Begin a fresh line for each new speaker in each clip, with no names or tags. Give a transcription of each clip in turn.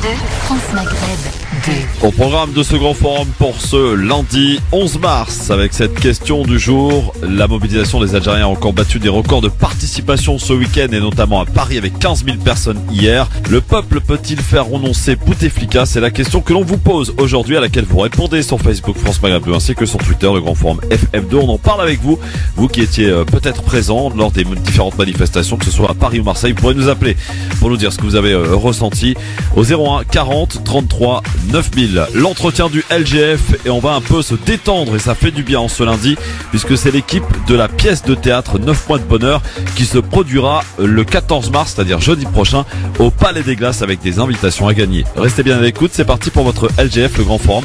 France Maghreb 2.
Au programme de ce grand forum pour ce lundi 11 mars, avec cette question du jour, la mobilisation des Algériens a encore battu des records de participation ce week-end et notamment à Paris avec 15 000 personnes hier. Le peuple peut-il faire renoncer Bouteflika? C'est la question que l'on vous pose aujourd'hui, à laquelle vous répondez sur Facebook France Maghreb 2 ainsi que sur Twitter, le grand forum FM2. On en parle avec vous, vous qui étiez peut-être présent lors des différentes manifestations, que ce soit à Paris ou Marseille. Vous pourrez nous appeler pour nous dire ce que vous avez ressenti au 01 40 33 9000. L'entretien du LGF, et on va un peu se détendre et ça fait du bien en ce lundi puisque c'est l'équipe de la pièce de théâtre 9 mois de bonheur qui se produira le 14 mars, c'est-à-dire jeudi prochain, au Palais des Glaces avec des invitations à gagner. Restez bien à l'écoute, c'est parti pour votre LGF, le grand forum,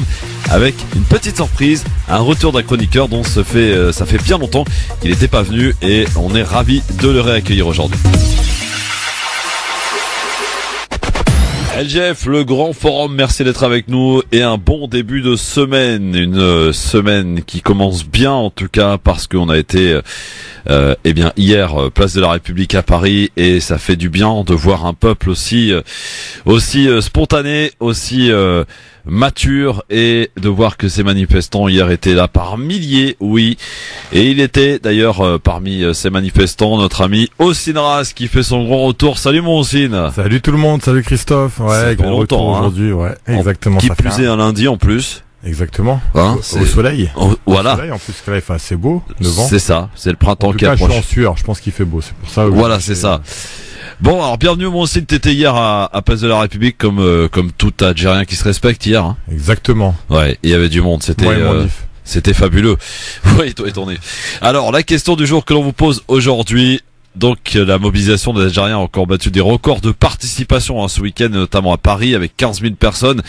avec une petite surprise, un retour d'un chroniqueur dont ça fait bien longtemps qu'il n'était pas venu et on est ravis de le réaccueillir aujourd'hui. LGF, le grand forum, merci d'être avec nous et un bon début de semaine, une semaine qui commence bien en tout cas parce qu'on a été hier place de la République à Paris et ça fait du bien de voir un peuple aussi spontané, aussi mature, et de voir que ces manifestants hier étaient là par milliers, oui. Et il était d'ailleurs parmi ces manifestants notre ami Houssine Ras qui fait son grand retour. Salut mon Houssine.
Salut tout le monde, salut Christophe. Ouais, grand retour aujourd'hui, ouais, exactement.
Qui plus est un lundi en plus.
Exactement.
Hein,
au soleil.
Voilà.
Au soleil, en plus, là, il fait assez beau, le vent.
C'est ça, c'est le printemps qui approche.
Je suis en sueur, je pense qu'il fait beau, c'est pour ça.
Voilà, c'est ça. Bon, alors bienvenue mon Houssine, t'étais hier à Place de la République comme tout Algérien qui se respecte hier. Hein.
Exactement.
Ouais, il y avait du monde, c'était fabuleux. Oui, toi et ton nez. Alors, la question du jour que l'on vous pose aujourd'hui. Donc la mobilisation des Algériens a encore battu des records de participation ce week-end, notamment à Paris avec 15 000 personnes.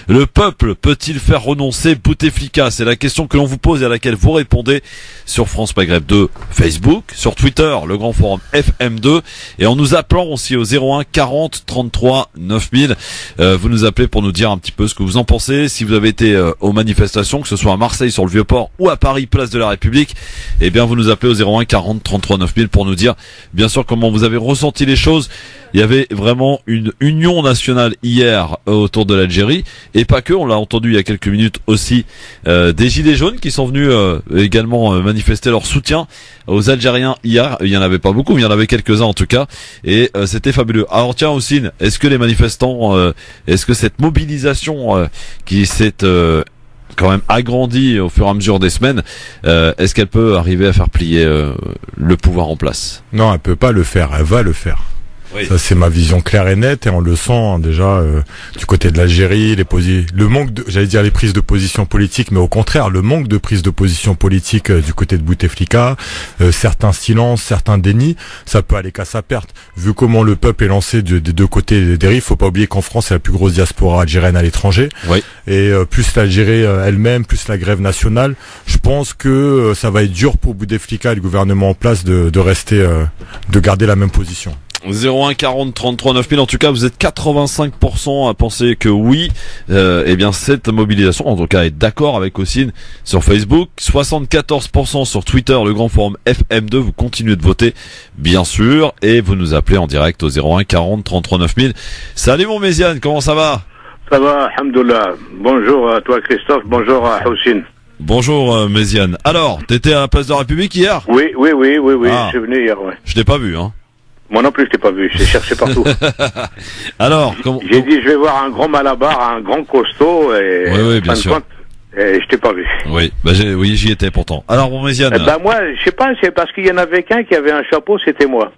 Le peuple peut-il faire renoncer Bouteflika? C'est la question que l'on vous pose et à laquelle vous répondez sur France Maghreb 2 Facebook, sur Twitter, le grand forum FM2, et en nous appelant aussi au 01 40 33 9000. Vous nous appelez pour nous dire un petit peu ce que vous en pensez. Si vous avez été aux manifestations, que ce soit à Marseille sur le Vieux-Port ou à Paris place de la République, eh bien vous nous appelez au 01 40 33 9000 pour nous dire bien sûr comment vous avez ressenti les choses. Il y avait vraiment une union nationale hier autour de l'Algérie, et pas que, on l'a entendu il y a quelques minutes aussi, des gilets jaunes qui sont venus également manifester leur soutien aux Algériens hier. Il y en avait pas beaucoup, mais il y en avait quelques-uns en tout cas, et c'était fabuleux. Alors tiens Houssine, est-ce que les manifestants, est-ce que cette mobilisation qui s'est quand même agrandie au fur et à mesure des semaines, est-ce qu'elle peut arriver à faire plier le pouvoir en place?
Non, elle peut pas le faire, elle va le faire. Oui. Ça, c'est ma vision claire et nette, et on le sent déjà du côté de l'Algérie, le manque de, j'allais dire les prises de position politique, mais au contraire le manque de prise de position politique du côté de Bouteflika, certains silences, certains dénis, ça peut aller qu'à sa perte. Vu comment le peuple est lancé des deux côtés des dérives, faut pas oublier qu'en France c'est la plus grosse diaspora algérienne à l'étranger, oui. Et plus l'Algérie elle-même, plus la grève nationale, je pense que ça va être dur pour Bouteflika et le gouvernement en place de rester, de garder la même position.
01 40 33 9000. En tout cas, vous êtes 85% à penser que oui, eh bien cette mobilisation, en tout cas, est d'accord avec Houssine sur Facebook. 74% sur Twitter, le grand forum FM2. Vous continuez de voter, bien sûr, et vous nous appelez en direct au 01 40 33 9000. Salut mon Méziane, comment ça va?
Ça va, alhamdoulilah. Bonjour à toi Christophe, bonjour à Houssine.
Bonjour Méziane. Alors, t'étais à la place de la République hier?
Oui, je suis venu hier, ouais.
Je t'ai pas vu, hein.
Moi non plus, je t'ai pas vu, j'ai cherché partout.
Alors,
j'ai dit, je vais voir un grand malabar, un grand costaud, et
oui, bien sûr.
Et je t'ai pas vu.
Oui, oui, j'y étais pourtant. Alors, mon Méziane.
Moi, je sais pas, c'est parce qu'il y en avait qu'un qui avait un chapeau, c'était moi.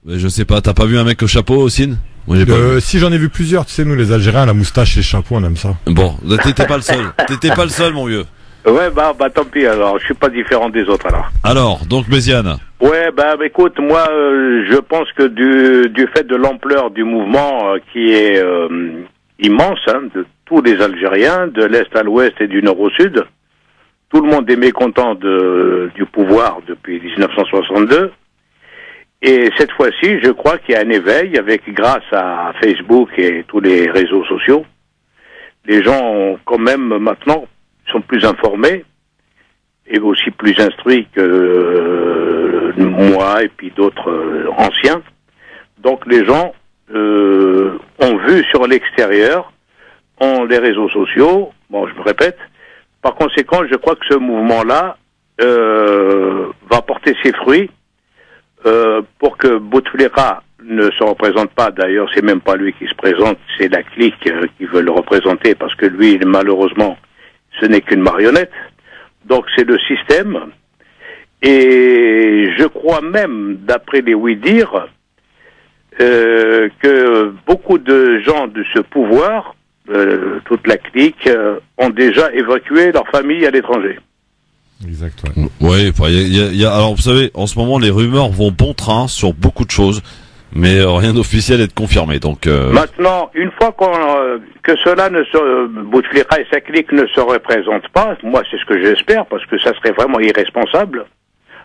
Je sais pas, t'as pas vu un mec au chapeau, Houssine? Moi, j'ai pas vu.
Si j'en ai vu plusieurs, tu sais, nous les Algériens, la moustache et les chapeaux, on aime ça.
Bon, t'étais pas le seul. T'étais pas le seul, mon vieux.
Ouais, bah tant pis alors, je suis pas différent des autres alors.
Alors, donc Méziane.
Ouais, écoute, moi je pense que du fait de l'ampleur du mouvement qui est immense, hein, de tous les Algériens, de l'Est à l'Ouest et du Nord au Sud, tout le monde est mécontent du pouvoir depuis 1962. Et cette fois-ci, je crois qu'il y a un éveil grâce à Facebook et tous les réseaux sociaux. Les gens, quand même, maintenant, sont plus informés et aussi plus instruits que moi et puis d'autres anciens. Donc les gens ont vu sur l'extérieur, ont les réseaux sociaux. Bon, je me répète. Par conséquent, je crois que ce mouvement-là va porter ses fruits pour que Bouteflika ne se représente pas. D'ailleurs, c'est même pas lui qui se présente, c'est la clique qui veut le représenter, parce que lui, malheureusement, ce n'est qu'une marionnette. Donc, c'est le système. Et je crois même, d'après les oui-dire, que beaucoup de gens de ce pouvoir, toute la clique, ont déjà évacué leur famille à l'étranger.
Exactement.
Oui, alors vous savez, en ce moment, les rumeurs vont bon train sur beaucoup de choses, mais rien d'officiel est confirmé. Donc
maintenant, une fois que cela Bouteflika et sa clique ne se représentent pas, moi c'est ce que j'espère, parce que ça serait vraiment irresponsable.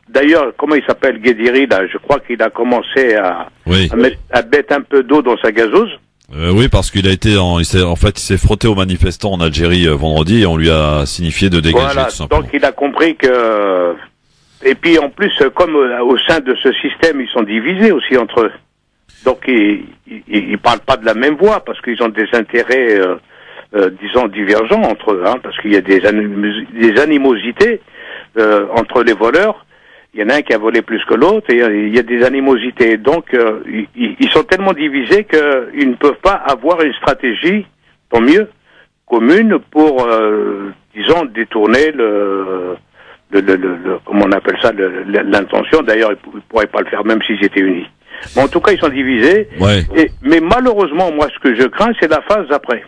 D'ailleurs, comment il s'appelle, Guédiri, là, je crois qu'il a commencé à mettre un peu d'eau dans sa gazeuse.
Oui, parce qu'il a été il s'est frotté aux manifestants en Algérie vendredi et on lui a signifié de dégager.
Voilà,
tout simplement.
donc il a compris que... Et puis en plus, comme au sein de ce système, ils sont divisés aussi entre eux. Donc ils parlent pas de la même voix, parce qu'ils ont des intérêts, disons, divergents entre eux, hein, parce qu'il y a des animosités entre les voleurs. Il y en a un qui a volé plus que l'autre, et il y a des animosités. Donc, ils sont tellement divisés qu'ils ne peuvent pas avoir une stratégie, tant mieux, commune pour, disons, détourner comment on appelle ça, l'intention. D'ailleurs, ils ne pourraient pas le faire même s'ils étaient unis. Mais en tout cas, ils sont divisés. Ouais. Mais malheureusement, moi, ce que je crains, c'est la phase d'après.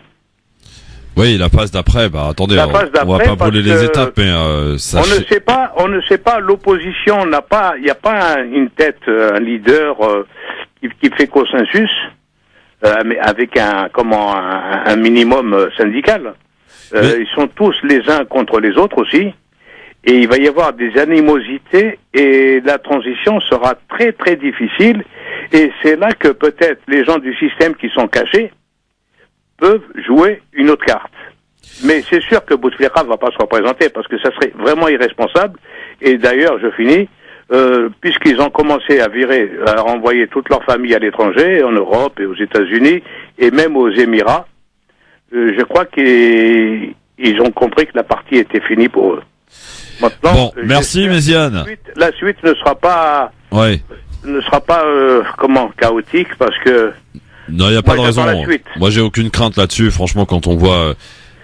Oui, la phase d'après, attendez, on va pas brûler les étapes, mais
on ne sait pas, l'opposition il n'y a pas une tête, un leader qui fait consensus, avec un minimum syndical. Ils sont tous les uns contre les autres aussi, et il va y avoir des animosités, et la transition sera très très difficile, et c'est là que peut-être les gens du système qui sont cachés peuvent jouer une autre carte. Mais c'est sûr que Bouteflika va pas se représenter, parce que ça serait vraiment irresponsable. Et d'ailleurs, je finis, puisqu'ils ont commencé à renvoyer toute leur famille à l'étranger, en Europe et aux États-Unis, et même aux Émirats, je crois qu'ils ont compris que la partie était finie pour eux. Maintenant,
bon, merci Méziane.
La suite ne sera pas, chaotique, parce que
non, il n'y a pas de raison. Moi, j'ai aucune crainte là-dessus. Franchement, quand on voit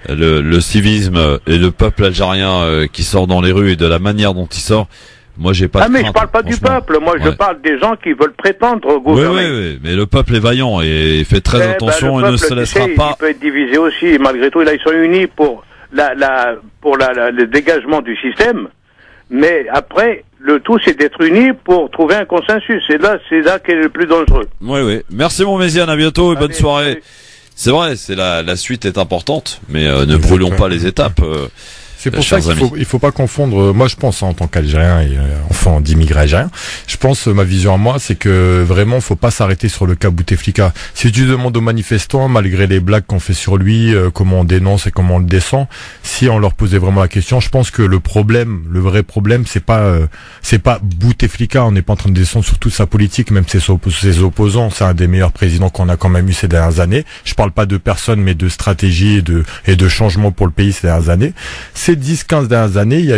le civisme et le peuple algérien qui sort dans les rues et de la manière dont il sort, moi, j'ai pas de crainte.
Mais je parle pas du peuple. Moi, je parle des gens qui veulent prétendre gouverner.
Oui. Mais le peuple est vaillant et fait très attention et ne se laissera pas.
Il peut être divisé aussi. Malgré tout, là, ils sont unis pour le dégagement du système. Mais après, le tout, c'est d'être unis pour trouver un consensus. C'est là qui est le plus dangereux.
Oui. Merci mon Méziane, à bientôt et bonne soirée. Salut. C'est vrai, la suite est importante, mais ne brûlons pas les étapes.
C'est pour ça qu'il faut pas confondre. Moi, je pense en tant qu'Algérien et enfant d'immigrés algériens, je pense ma vision à moi, c'est que vraiment, faut pas s'arrêter sur le cas Bouteflika. Si tu demandes aux manifestants, malgré les blagues qu'on fait sur lui, comment on dénonce et comment on le descend, si on leur posait vraiment la question, je pense que le vrai problème, c'est pas Bouteflika. On n'est pas en train de descendre sur toute sa politique, même ses opposants. C'est un des meilleurs présidents qu'on a quand même eu ces dernières années. Je parle pas de personne, mais de stratégie et de changement pour le pays ces dernières années. Ces 10-15 dernières années, il y a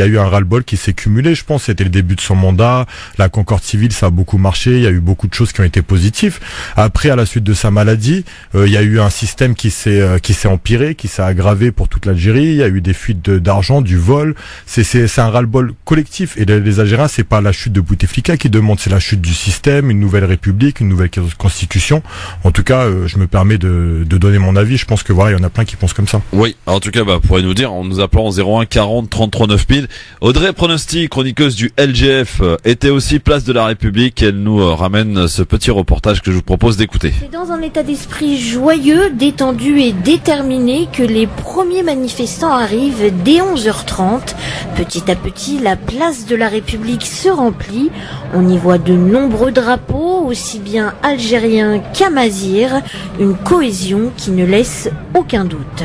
eu un ras-le-bol qui s'est cumulé. Je pense c'était le début de son mandat. La concorde civile, ça a beaucoup marché. Il y a eu beaucoup de choses qui ont été positives. Après, à la suite de sa maladie, il y a eu un système qui s'est empiré, qui s'est aggravé pour toute l'Algérie. Il y a eu des fuites d'argent, du vol. C'est un ras-le-bol collectif. Et les Algériens, c'est pas la chute de Bouteflika qui demandent, c'est la chute du système, une nouvelle république, une nouvelle constitution. En tout cas, je me permets de donner mon avis. Je pense que voilà, il y en a plein qui pensent comme ça.
Oui. En tout cas, pourrait nous dire, on nous appelant 01 40 33 9000. Audrey Pronosty, chroniqueuse du LGF, était aussi place de la République. Elle nous ramène ce petit reportage que je vous propose d'écouter.
C'est dans un état d'esprit joyeux, détendu et déterminé que les premiers manifestants arrivent dès 11h30. Petit à petit, la place de la République se remplit. On y voit de nombreux drapeaux, aussi bien algériens qu'amazirs. Une cohésion qui ne laisse aucun doute.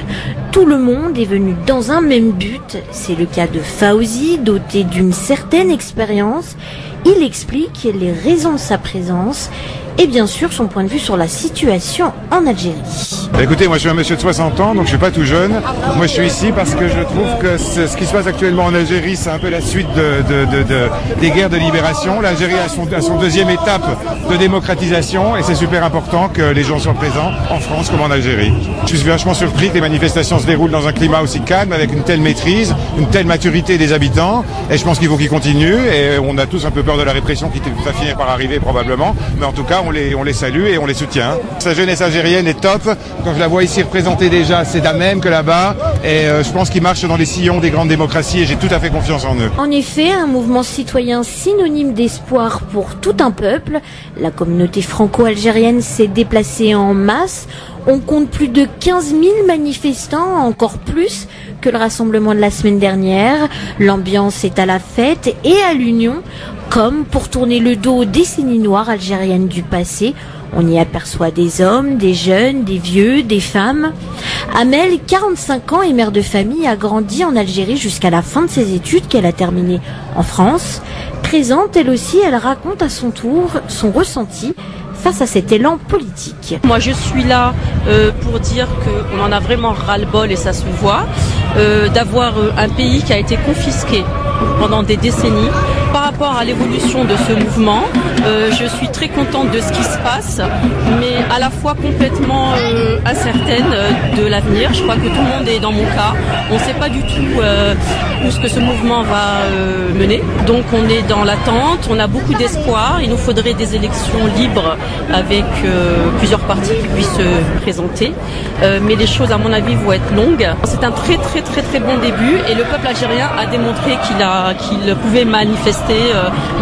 Tout le monde est venu dans un même but, c'est le cas de Fawzi, doté d'une certaine expérience. Il explique les raisons de sa présence. et bien sûr son point de vue sur la situation en Algérie.
Écoutez, moi je suis un monsieur de 60 ans, donc je suis pas tout jeune. Moi je suis ici parce que je trouve que ce qui se passe actuellement en Algérie, c'est un peu la suite des guerres de libération. L'Algérie a son deuxième étape de démocratisation et c'est super important que les gens soient présents en France comme en Algérie. Je suis vachement surpris que les manifestations se déroulent dans un climat aussi calme, avec une telle maîtrise, une telle maturité des habitants, et je pense qu'il faut qu'ils continuent, et on a tous un peu peur de la répression qui va finir par arriver probablement, mais en tout cas on les salue et on les soutient. Sa jeunesse algérienne est top, quand je la vois ici représentée déjà, c'est la même que là-bas, et je pense qu'ils marchent dans les sillons des grandes démocraties et j'ai tout à fait confiance en eux.
En effet, un mouvement citoyen synonyme d'espoir pour tout un peuple. La communauté franco-algérienne s'est déplacée en masse. On compte plus de 15 000 manifestants, encore plus que le rassemblement de la semaine dernière. L'ambiance est à la fête et à l'union, comme pour tourner le dos aux décennies noires algériennes du passé. On y aperçoit des hommes, des jeunes, des vieux, des femmes. Amel, 45 ans et mère de famille, a grandi en Algérie jusqu'à la fin de ses études qu'elle a terminées en France. Présente, elle aussi, elle raconte à son tour son ressenti face à cet élan politique.
Moi je suis là pour dire qu'on en a vraiment ras-le-bol et ça se voit, d'avoir un pays qui a été confisqué pendant des décennies. Par rapport à l'évolution de ce mouvement, je suis très contente de ce qui se passe, mais à la fois complètement incertaine de l'avenir. Je crois que tout le monde est dans mon cas. On ne sait pas du tout où ce que ce mouvement va mener. Donc on est dans l'attente, on a beaucoup d'espoir. Il nous faudrait des élections libres avec plusieurs partis qui puissent se présenter. Mais les choses, à mon avis, vont être longues. C'est un très très très très bon début et le peuple algérien a démontré qu'il pouvait manifester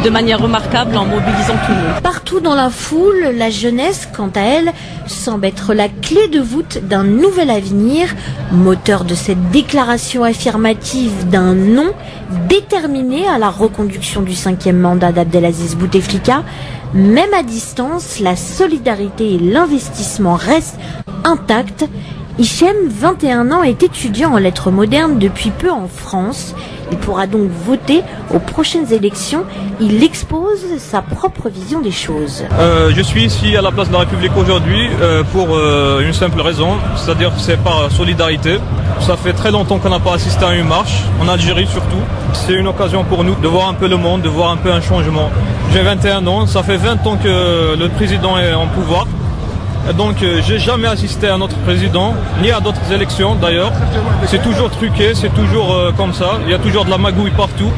de manière remarquable en mobilisant tout le monde.
Partout dans la foule, la jeunesse, quant à elle, semble être la clé de voûte d'un nouvel avenir, moteur de cette déclaration affirmative d'un non déterminé à la reconduction du 5e mandat d'Abdelaziz Bouteflika. Même à distance, la solidarité et l'investissement restent intacts. Hichem, 21 ans, est étudiant en lettres modernes depuis peu en France. Il pourra donc voter aux prochaines élections. Il expose sa propre vision des choses.
Je suis ici à la place de la République aujourd'hui pour une simple raison, c'est-à-dire que c'est par solidarité. Ça fait très longtemps qu'on n'a pas assisté à une marche, en Algérie surtout. C'est une occasion pour nous de voir un peu le monde, de voir un peu un changement. J'ai 21 ans, ça fait 20 ans que le président est en pouvoir. Donc j'ai jamais assisté à notre président, ni à d'autres élections d'ailleurs. C'est toujours truqué, c'est toujours comme ça. Il y a toujours de la magouille partout.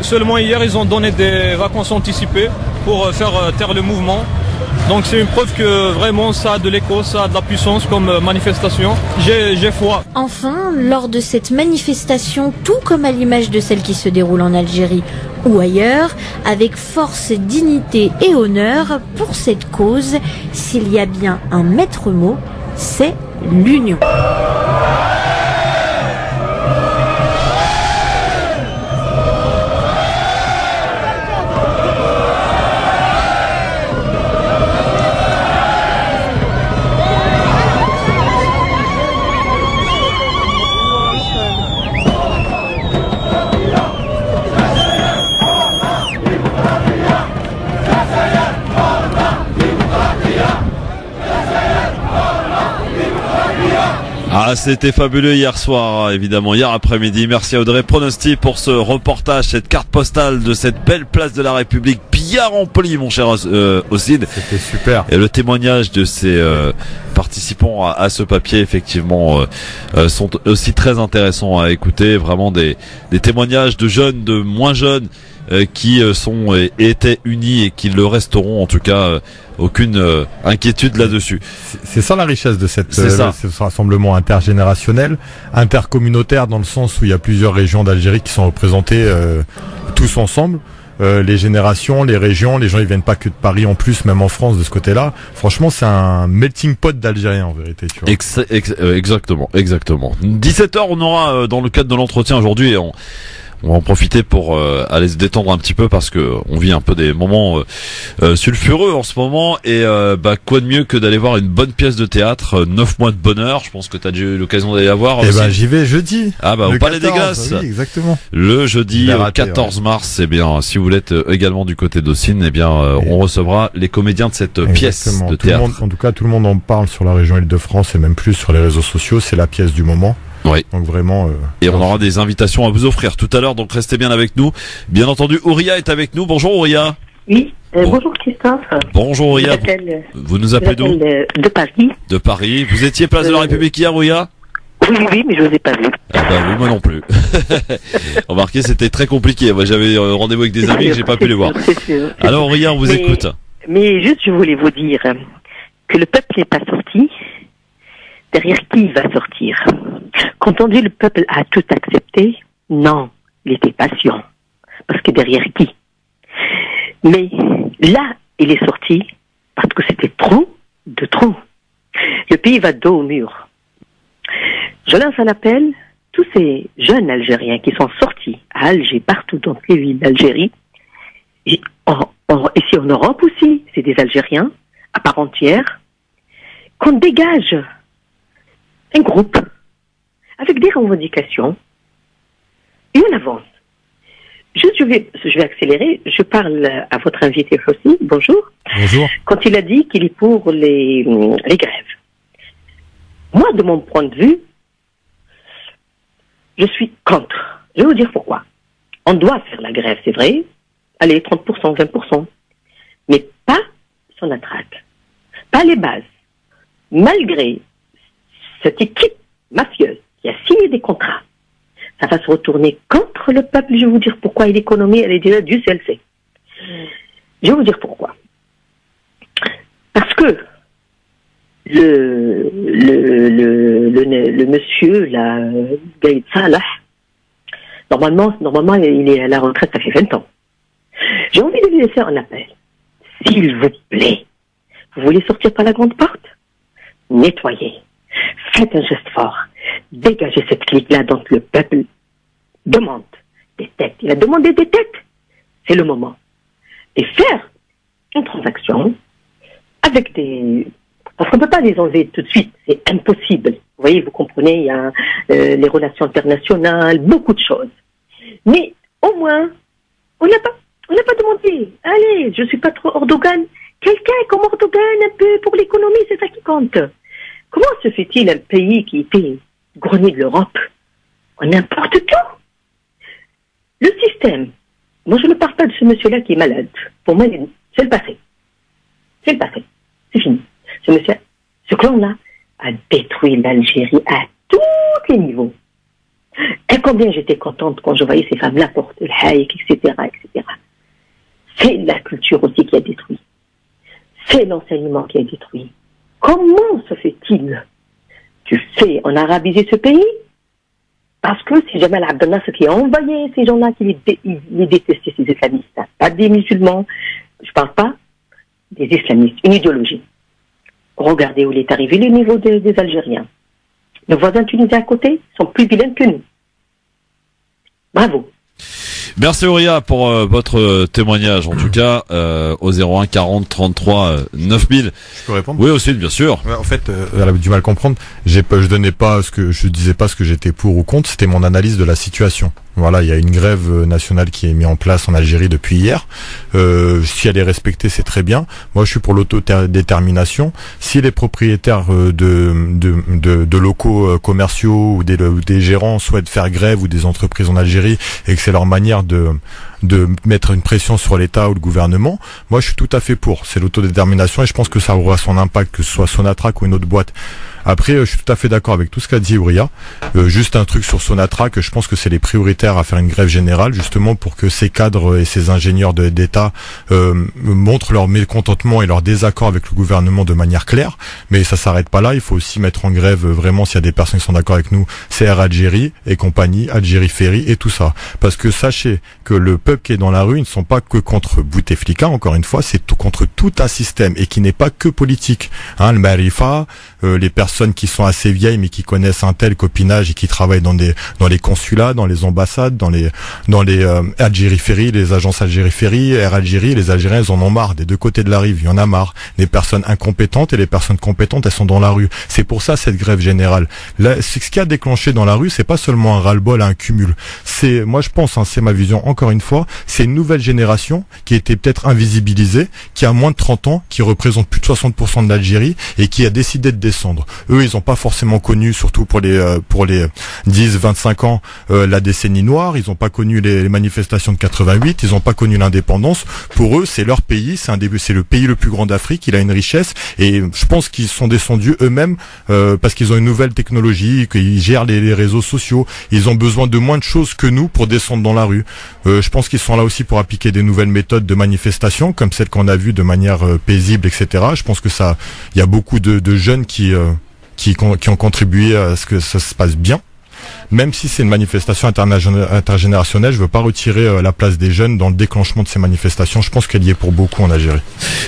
Seulement hier, ils ont donné des vacances anticipées pour faire taire le mouvement. Donc c'est une preuve que vraiment ça a de l'écho, ça a de la puissance comme manifestation. J'ai foi.
Enfin, lors de cette manifestation, tout comme à l'image de celle qui se déroule en Algérie ou ailleurs, avec force, dignité et honneur pour cette cause, s'il y a bien un maître mot, c'est l'union.
Ah, c'était fabuleux hier soir, évidemment, hier après-midi. Merci à Audrey Pronosti pour ce reportage, cette carte postale de cette belle place de la République bien remplie, mon cher Ossine.
C'était super.
Et le témoignage de ces participants à ce papier, effectivement, sont aussi très intéressants à écouter. Vraiment des témoignages de jeunes, de moins jeunes, qui sont et étaient unis et qui le resteront, en tout cas. Aucune inquiétude là-dessus.
C'est ça la richesse de ce rassemblement intergénérationnel, intercommunautaire, dans le sens où il y a plusieurs régions d'Algérie qui sont représentées tous ensemble. Les générations, les régions, les gens ils viennent pas que de Paris en plus, même en France de ce côté-là. Franchement, c'est un melting pot d'Algériens en vérité. Tu vois.
Exactement. 17h, on aura dans le cadre de l'entretien aujourd'hui. On va en profiter pour aller se détendre un petit peu parce que on vit un peu des moments sulfureux en ce moment et quoi de mieux que d'aller voir une bonne pièce de théâtre, 9 mois de bonheur. Je pense que tu as déjà eu l'occasion d'aller la voir.
Eh ben j'y vais jeudi.
Au Palais des Glaces.
Oui, exactement.
Le jeudi 14 mars. Eh bien, si vous voulez être également du côté d'Aussine, eh bien on recevra les comédiens de cette pièce de théâtre.
En tout cas, tout le monde en parle sur la région Île-de-France et même plus sur les réseaux sociaux. C'est la pièce du moment.
Oui.
Donc vraiment.
Et on aura des invitations à vous offrir tout à l'heure. Donc restez bien avec nous. Bien entendu, Ouria est avec nous. Bonjour Ouria.
Oui. Bonjour Christophe.
Bonjour Ouria. Vous nous appelez d'où?
De Paris.
De Paris. Vous étiez place de la République hier, Ouria?
Oui, mais je vous ai pas vu.
Ah bah oui, moi non plus. Remarquez, c'était très compliqué. Moi, j'avais rendez-vous avec des amis que j'ai pas pu les voir.
Sûr.
Alors, Ouria, on vous écoute.
Mais juste, je voulais vous dire que le peuple n'est pas sorti. Derrière qui il va sortir? Quand on dit le peuple a tout accepté, non, il était patient. Parce que derrière qui? Mais là, il est sorti parce que c'était trop de trop. Le pays va dos au mur. Je lance un appel, tous ces jeunes Algériens qui sont sortis à Alger, partout dans les villes d'Algérie, ici en Europe aussi, c'est des Algériens à part entière, qu'on dégage un groupe avec des revendications et on avance. Je vais accélérer, je parle à votre invité aussi, bonjour.
Bonjour.
Quand il a dit qu'il est pour les grèves. Moi, de mon point de vue, je suis contre. Je vais vous dire pourquoi. On doit faire la grève, c'est vrai. Allez, 30%, 20%. Mais pas Sonatrach. Pas les bases. Malgré cette équipe mafieuse qui a signé des contrats, ça va se retourner contre le peuple. Je vais vous dire pourquoi. Et l'économie, elle est déjà du CLC. Je vais vous dire pourquoi. Parce que le monsieur, là, Gaïd Salah, normalement, il est à la retraite, ça fait 20 ans. J'ai envie de lui laisser un appel. S'il vous plaît, vous voulez sortir par la grande porte? Nettoyez. Faites un geste fort. Dégagez cette clique-là dont le peuple demande des têtes. Il a demandé des têtes. C'est le moment. Et faire une transaction avec des... Parce qu'on ne peut pas les enlever tout de suite. C'est impossible. Vous voyez, vous comprenez, il y a les relations internationales, beaucoup de choses. Mais au moins, on n'a pas demandé. Allez, je suis pas trop Erdogan. Quelqu'un comme Erdogan, un peu pour l'économie, c'est ça qui compte. Comment se fait-il un pays qui était grenier de l'Europe? On importe tout. Le système. Moi, je ne parle pas de ce monsieur-là qui est malade. Pour moi, c'est le passé. C'est le passé. C'est fini. Ce clan-là a détruit l'Algérie à tous les niveaux. Et combien j'étais contente quand je voyais ces femmes-là porter le haïk, etc., etc. C'est la culture aussi qui a détruit. C'est l'enseignement qui a détruit. Comment se fait-il? Tu fais en arabisé ce pays? Parce que c'est Jamal Abdel Nasser qui a envoyé ces gens-là qui les détestaient, ces islamistes. Pas des musulmans. Je parle pas des islamistes. Une idéologie. Regardez où il est arrivé le niveau des Algériens. Nos voisins tunisiens à côté sont plus vilains que nous. Bravo.
Merci Ouria pour votre témoignage, en tout cas, au 01 40 33 9000.
Je peux répondre?
Oui, aussi, bien sûr.
Ouais, en fait, elle a du mal à comprendre. Je disais pas ce que j'étais pour ou contre, c'était mon analyse de la situation. Voilà, il y a une grève nationale qui est mise en place en Algérie depuis hier. Si elle est respectée, c'est très bien. Moi, je suis pour l'autodétermination. Si les propriétaires de locaux commerciaux ou des gérants souhaitent faire grève ou des entreprises en Algérie et que c'est leur manière de mettre une pression sur l'État ou le gouvernement, moi je suis tout à fait pour. C'est l'autodétermination et je pense que ça aura son impact, que ce soit Sonatrach ou une autre boîte. Après, je suis tout à fait d'accord avec tout ce qu'a dit Ouria. Juste un truc sur Sonatrach, je pense que c'est les prioritaires à faire une grève générale, justement pour que ces cadres et ces ingénieurs d'État montrent leur mécontentement et leur désaccord avec le gouvernement de manière claire. Mais ça s'arrête pas là, il faut aussi mettre en grève vraiment s'il y a des personnes qui sont d'accord avec nous, CR Algérie et compagnie, Algérie Ferry et tout ça. Parce que sachez que le peuple qui est dans la rue, ils ne sont pas que contre Bouteflika, encore une fois, c'est contre tout un système et qui n'est pas que politique. Hein, le Marifa, les personnes qui sont assez vieilles mais qui connaissent un tel copinage et qui travaillent dans les consulats, dans les ambassades, dans les Algérie Ferry, les agences Algérie Ferry, Air Algérie, les Algériens ils en ont marre des deux côtés de la rive, il y en a marre. Les personnes incompétentes et les personnes compétentes, elles sont dans la rue. C'est pour ça cette grève générale. Là, ce qui a déclenché dans la rue, c'est pas seulement un ras-le-bol, un cumul. C'est, moi je pense, hein, c'est ma vision encore une fois, c'est une nouvelle génération qui était peut-être invisibilisée, qui a moins de 30 ans, qui représente plus de 60% de l'Algérie et qui a décidé de descendre. Eux, ils ont pas forcément connu, surtout pour les 10, 25 ans, la décennie noire. Ils ont pas connu les manifestations de 88. Ils ont pas connu l'indépendance. Pour eux, c'est leur pays. C'est le pays le plus grand d'Afrique. Il a une richesse et je pense qu'ils sont descendus eux-mêmes parce qu'ils ont une nouvelle technologie, qu'ils gèrent les réseaux sociaux. Ils ont besoin de moins de choses que nous pour descendre dans la rue. Je pense qu'ils sont là aussi pour appliquer des nouvelles méthodes de manifestation, comme celles qu'on a vues de manière paisible, etc. Je pense que il y a beaucoup de jeunes qui ont contribué à ce que ça se passe bien. Même si c'est une manifestation intergénérationnelle, je veux pas retirer la place des jeunes dans le déclenchement de ces manifestations. Je pense qu'elle y est pour beaucoup en Algérie.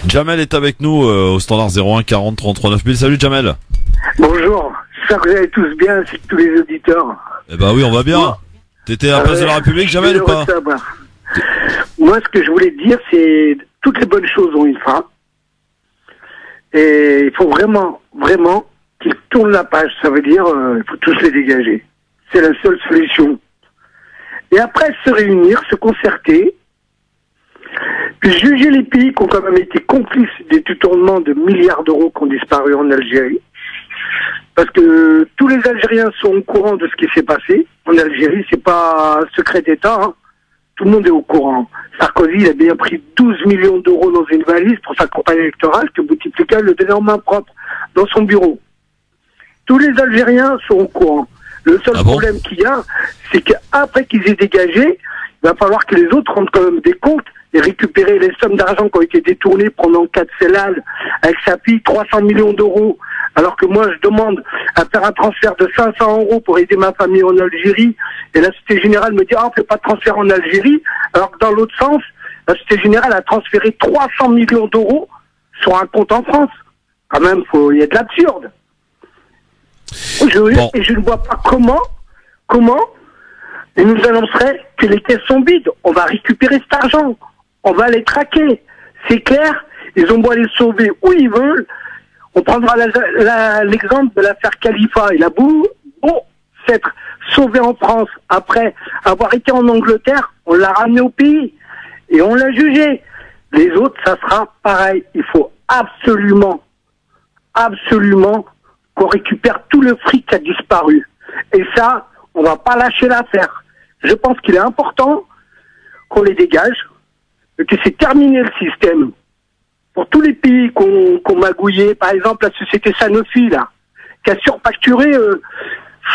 Jamel est avec nous au standard 01 40 33 9000. Salut Jamel.
Bonjour, j'espère que vous allez tous bien, c'est tous les auditeurs.
Eh ben oui, on va bien. T'étais à la place de la République, Jamel, ou pas?
Moi, ce que je voulais dire, c'est toutes les bonnes choses ont une fin. Et il faut vraiment qu'ils tournent la page. Ça veut dire il faut tous les dégager. C'est la seule solution. Et après, se réunir, se concerter, puis juger les pays qui ont quand même été complices des détournements de milliards d'euros qui ont disparu en Algérie. Parce que tous les Algériens sont au courant de ce qui s'est passé. En Algérie, c'est pas un secret d'État, hein. Tout le monde est au courant. Sarkozy, il a bien pris 12 millions d'euros dans une valise pour sa campagne électorale, que Bouteflika le donnait en main propre dans son bureau. Tous les Algériens sont au courant. Le seul problème qu'il y a, c'est qu'après qu'ils aient dégagé, il va falloir que les autres rendent quand même des comptes et récupérer les sommes d'argent qui ont été détournées pendant Katselal avec sa fille, 300 millions d'euros. Alors que moi, je demande à faire un transfert de 500 euros pour aider ma famille en Algérie. Et la Société Générale me dit, on fait pas de transfert en Algérie. Alors que dans l'autre sens, la Société Générale a transféré 300 millions d'euros sur un compte en France. Quand même, il y a de l'absurde. Et je ne vois pas comment ils nous annonceraient que les caisses sont vides. On va récupérer cet argent. On va les traquer. C'est clair. Ils ont beau aller sauver où ils veulent. On prendra l'exemple de l'affaire Khalifa. Il a beau s'être sauvé en France après avoir été en Angleterre, on l'a ramené au pays et on l'a jugé. Les autres, ça sera pareil. Il faut absolument qu'on récupère tout le fric qui a disparu. Et ça, on va pas lâcher l'affaire. Je pense qu'il est important qu'on les dégage, que c'est terminé le système. Pour tous les pays qu'on magouillé, par exemple la société Sanofi, là, qui a surfacturé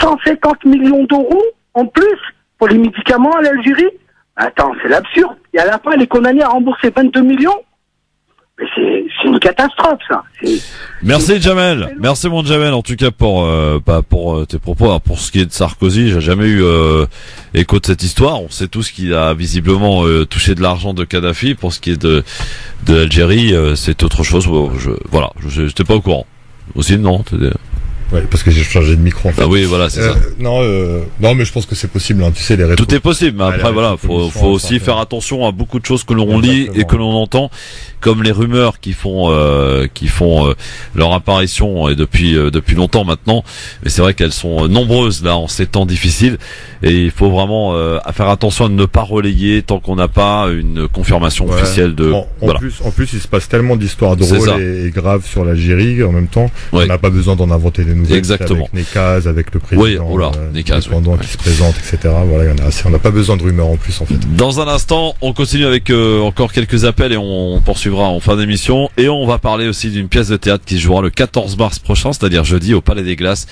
150 millions d'euros en plus pour les médicaments à l'Algérie. Attends, c'est l'absurde. Et à la fin, elle est condamnée à rembourser 22 millions. Mais c'est une catastrophe, ça.
Merci Jamel. Merci mon Jamel, en tout cas pour tes propos. Alors, pour ce qui est de Sarkozy, j'ai jamais eu écho de cette histoire. On sait tous qu'il a visiblement touché de l'argent de Kadhafi. Pour ce qui est de l'Algérie, c'est autre chose. J'étais pas au courant. Aussi, non.
Ouais, parce que j'ai changé de micro en fait.
Ah oui, voilà, c'est ça.
Non, mais je pense que c'est possible, hein. Tu sais, les rétros.
Tout est possible, mais après voilà, faut aussi faire attention à beaucoup de choses que l'on lit et que l'on entend, comme les rumeurs qui font leur apparition et depuis longtemps maintenant. Mais c'est vrai qu'elles sont nombreuses là en ces temps difficiles et il faut vraiment faire attention à ne pas relayer tant qu'on n'a pas une confirmation officielle de.
En plus, il se passe tellement d'histoires drôles et graves sur l'Algérie en même temps. On n'a pas besoin d'en inventer des nouvelles.
Exactement.
Avec Nekaz, avec le président,
Nekaz,
qui se présente, etc. Voilà, il y en a assez. On n'a pas besoin de rumeurs en plus en fait.
Dans un instant, on continue avec encore quelques appels et on poursuivra en fin d'émission et on va parler aussi d'une pièce de théâtre qui se jouera le 14 mars prochain, c'est-à-dire jeudi au Palais des Glaces.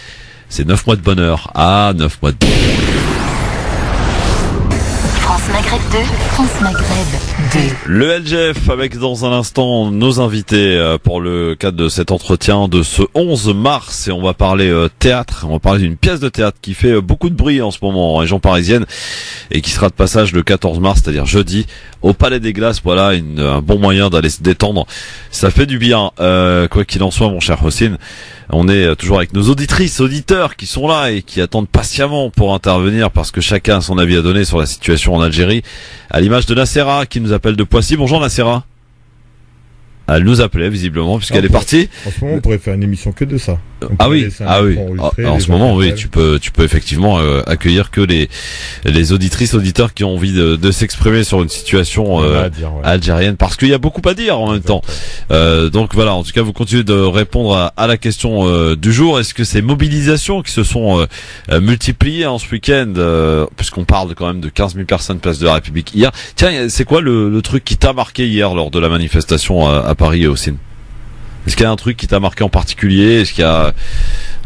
C'est 9 mois de bonheur. 9 mois de bonheur.
France Maghreb 2, France Maghreb 2.
Le LGF avec dans un instant nos invités pour le cadre de cet entretien de ce 11 mars et on va parler théâtre, on va parler d'une pièce de théâtre qui fait beaucoup de bruit en ce moment en région parisienne et qui sera de passage le 14 mars, c'est-à-dire jeudi, au Palais des Glaces. Voilà un bon moyen d'aller se détendre, ça fait du bien, quoi qu'il en soit mon cher Hossein. On est toujours avec nos auditrices, auditeurs qui sont là et qui attendent patiemment pour intervenir parce que chacun a son avis à donner sur la situation en Algérie. À l'image de Nacera qui nous appelle de Poissy. Bonjour Nacera. Elle nous appelait visiblement puisqu'elle est partie.
En ce moment, on pourrait faire une émission que de ça.
Ah oui. En ce moment, oui, tu peux effectivement accueillir que les auditrices, auditeurs qui ont envie de s'exprimer sur une situation algérienne, parce qu'il y a beaucoup à dire en même temps. Donc voilà, en tout cas, vous continuez de répondre à la question du jour. Est-ce que ces mobilisations qui se sont multipliées en ce week-end, puisqu'on parle quand même de 15 000 personnes place de la République hier. Tiens, c'est quoi le truc qui t'a marqué hier lors de la manifestation à Paris et au Sine? Est-ce qu'il y a un truc qui t'a marqué en particulier? Est-ce qu'il y a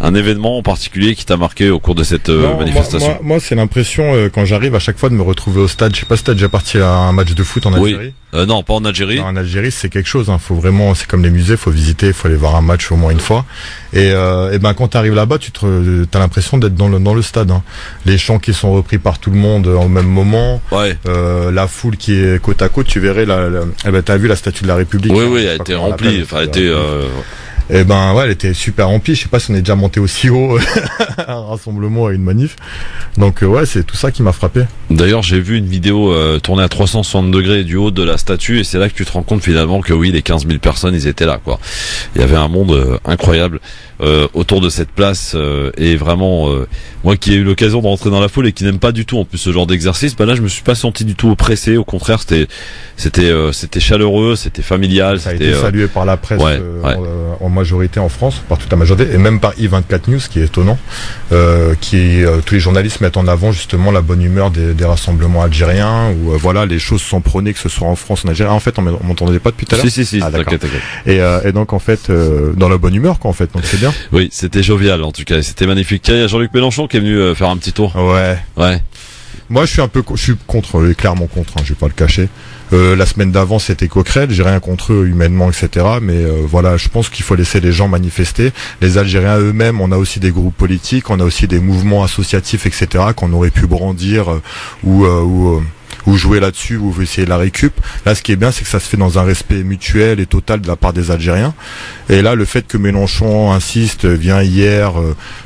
un événement en particulier qui t'a marqué au cours de cette manifestation?
Moi, c'est l'impression quand j'arrive à chaque fois de me retrouver au stade. Je sais pas si t'as déjà parti à un match de foot en Algérie.
Non, pas en Algérie.
En Algérie, c'est quelque chose. Faut vraiment, c'est comme les musées, faut visiter, faut aller voir un match au moins une fois. Et ben quand t'arrives là-bas, t'as l'impression d'être dans le stade. Les chants qui sont repris par tout le monde au même moment.
Ouais.
La foule qui est côte à côte. Tu verrais t'as vu la statue de la République.
Oui, elle a été remplie. Enfin, elle était.
Et ben ouais, elle était super remplie. Je sais pas si on est déjà monté aussi haut à un rassemblement, à une manif. Donc ouais, c'est tout ça qui m'a frappé.
D'ailleurs, j'ai vu une vidéo tournée à 360 degrés du haut de la statue et c'est là que tu te rends compte finalement que oui, les 15 000 personnes, ils étaient là, quoi. Il y avait un monde incroyable autour de cette place et vraiment, moi qui ai eu l'occasion de rentrer dans la foule et qui n'aime pas du tout en plus ce genre d'exercice, bah là, je me suis pas senti du tout oppressé. Au contraire, c'était chaleureux, c'était familial.
Ça a été salué par la presse en majorité en France, par toute la majorité, et même par I24 News, qui est étonnant, tous les journalistes mettent en avant justement la bonne humeur des rassemblements algériens, où voilà, les choses sont prônées, que ce soit en France, en Algérie. En fait, on m'entendait pas depuis tout à l'heure.
Si, t'inquiète.
Et donc en fait, dans la bonne humeur, quoi, en fait, donc c'est bien.
Oui, c'était jovial en tout cas, c'était magnifique. Il y a Jean-Luc Mélenchon qui est venu faire un petit tour.
Ouais. Moi, je suis contre, clairement contre, je vais pas le cacher. La semaine d'avant, c'était Coquerel, j'ai rien contre eux humainement, etc. Mais voilà, je pense qu'il faut laisser les gens manifester. Les Algériens eux-mêmes, on a aussi des groupes politiques, on a aussi des mouvements associatifs, etc. qu'on aurait pu brandir ou jouer là-dessus, ou essayer de la récup. Là, ce qui est bien, c'est que ça se fait dans un respect mutuel et total de la part des Algériens. Et là, le fait que Mélenchon insiste, vient hier,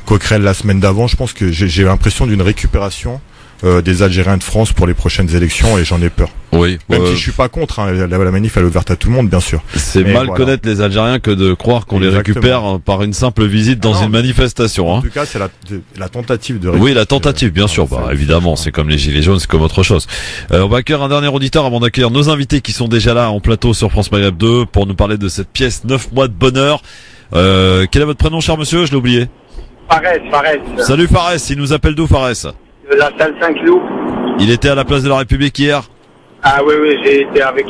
Coquerel la semaine d'avant, je pense que j'ai l'impression d'une récupération des Algériens de France pour les prochaines élections, et j'en ai peur.
Oui.
Même si je suis pas contre, la manif elle est ouverte à tout le monde, bien sûr.
C'est mal connaître les Algériens que de croire qu'on les récupère par une simple visite dans une manifestation.
En tout cas, c'est la tentative de
récupérer. Oui, la tentative, bien sûr. Évidemment, c'est comme les Gilets jaunes, c'est comme autre chose. On va accueillir un dernier auditeur avant d'accueillir nos invités qui sont déjà là en plateau sur France Maghreb 2 pour nous parler de cette pièce 9 mois de bonheur. Quel est votre prénom, cher monsieur? Je l'ai oublié.
Fares.
Salut Fares, il nous appelle d'où, Fares?
De la salle Saint-Cloud.
Il était à la place de la République hier?
Ah oui, j'ai été avec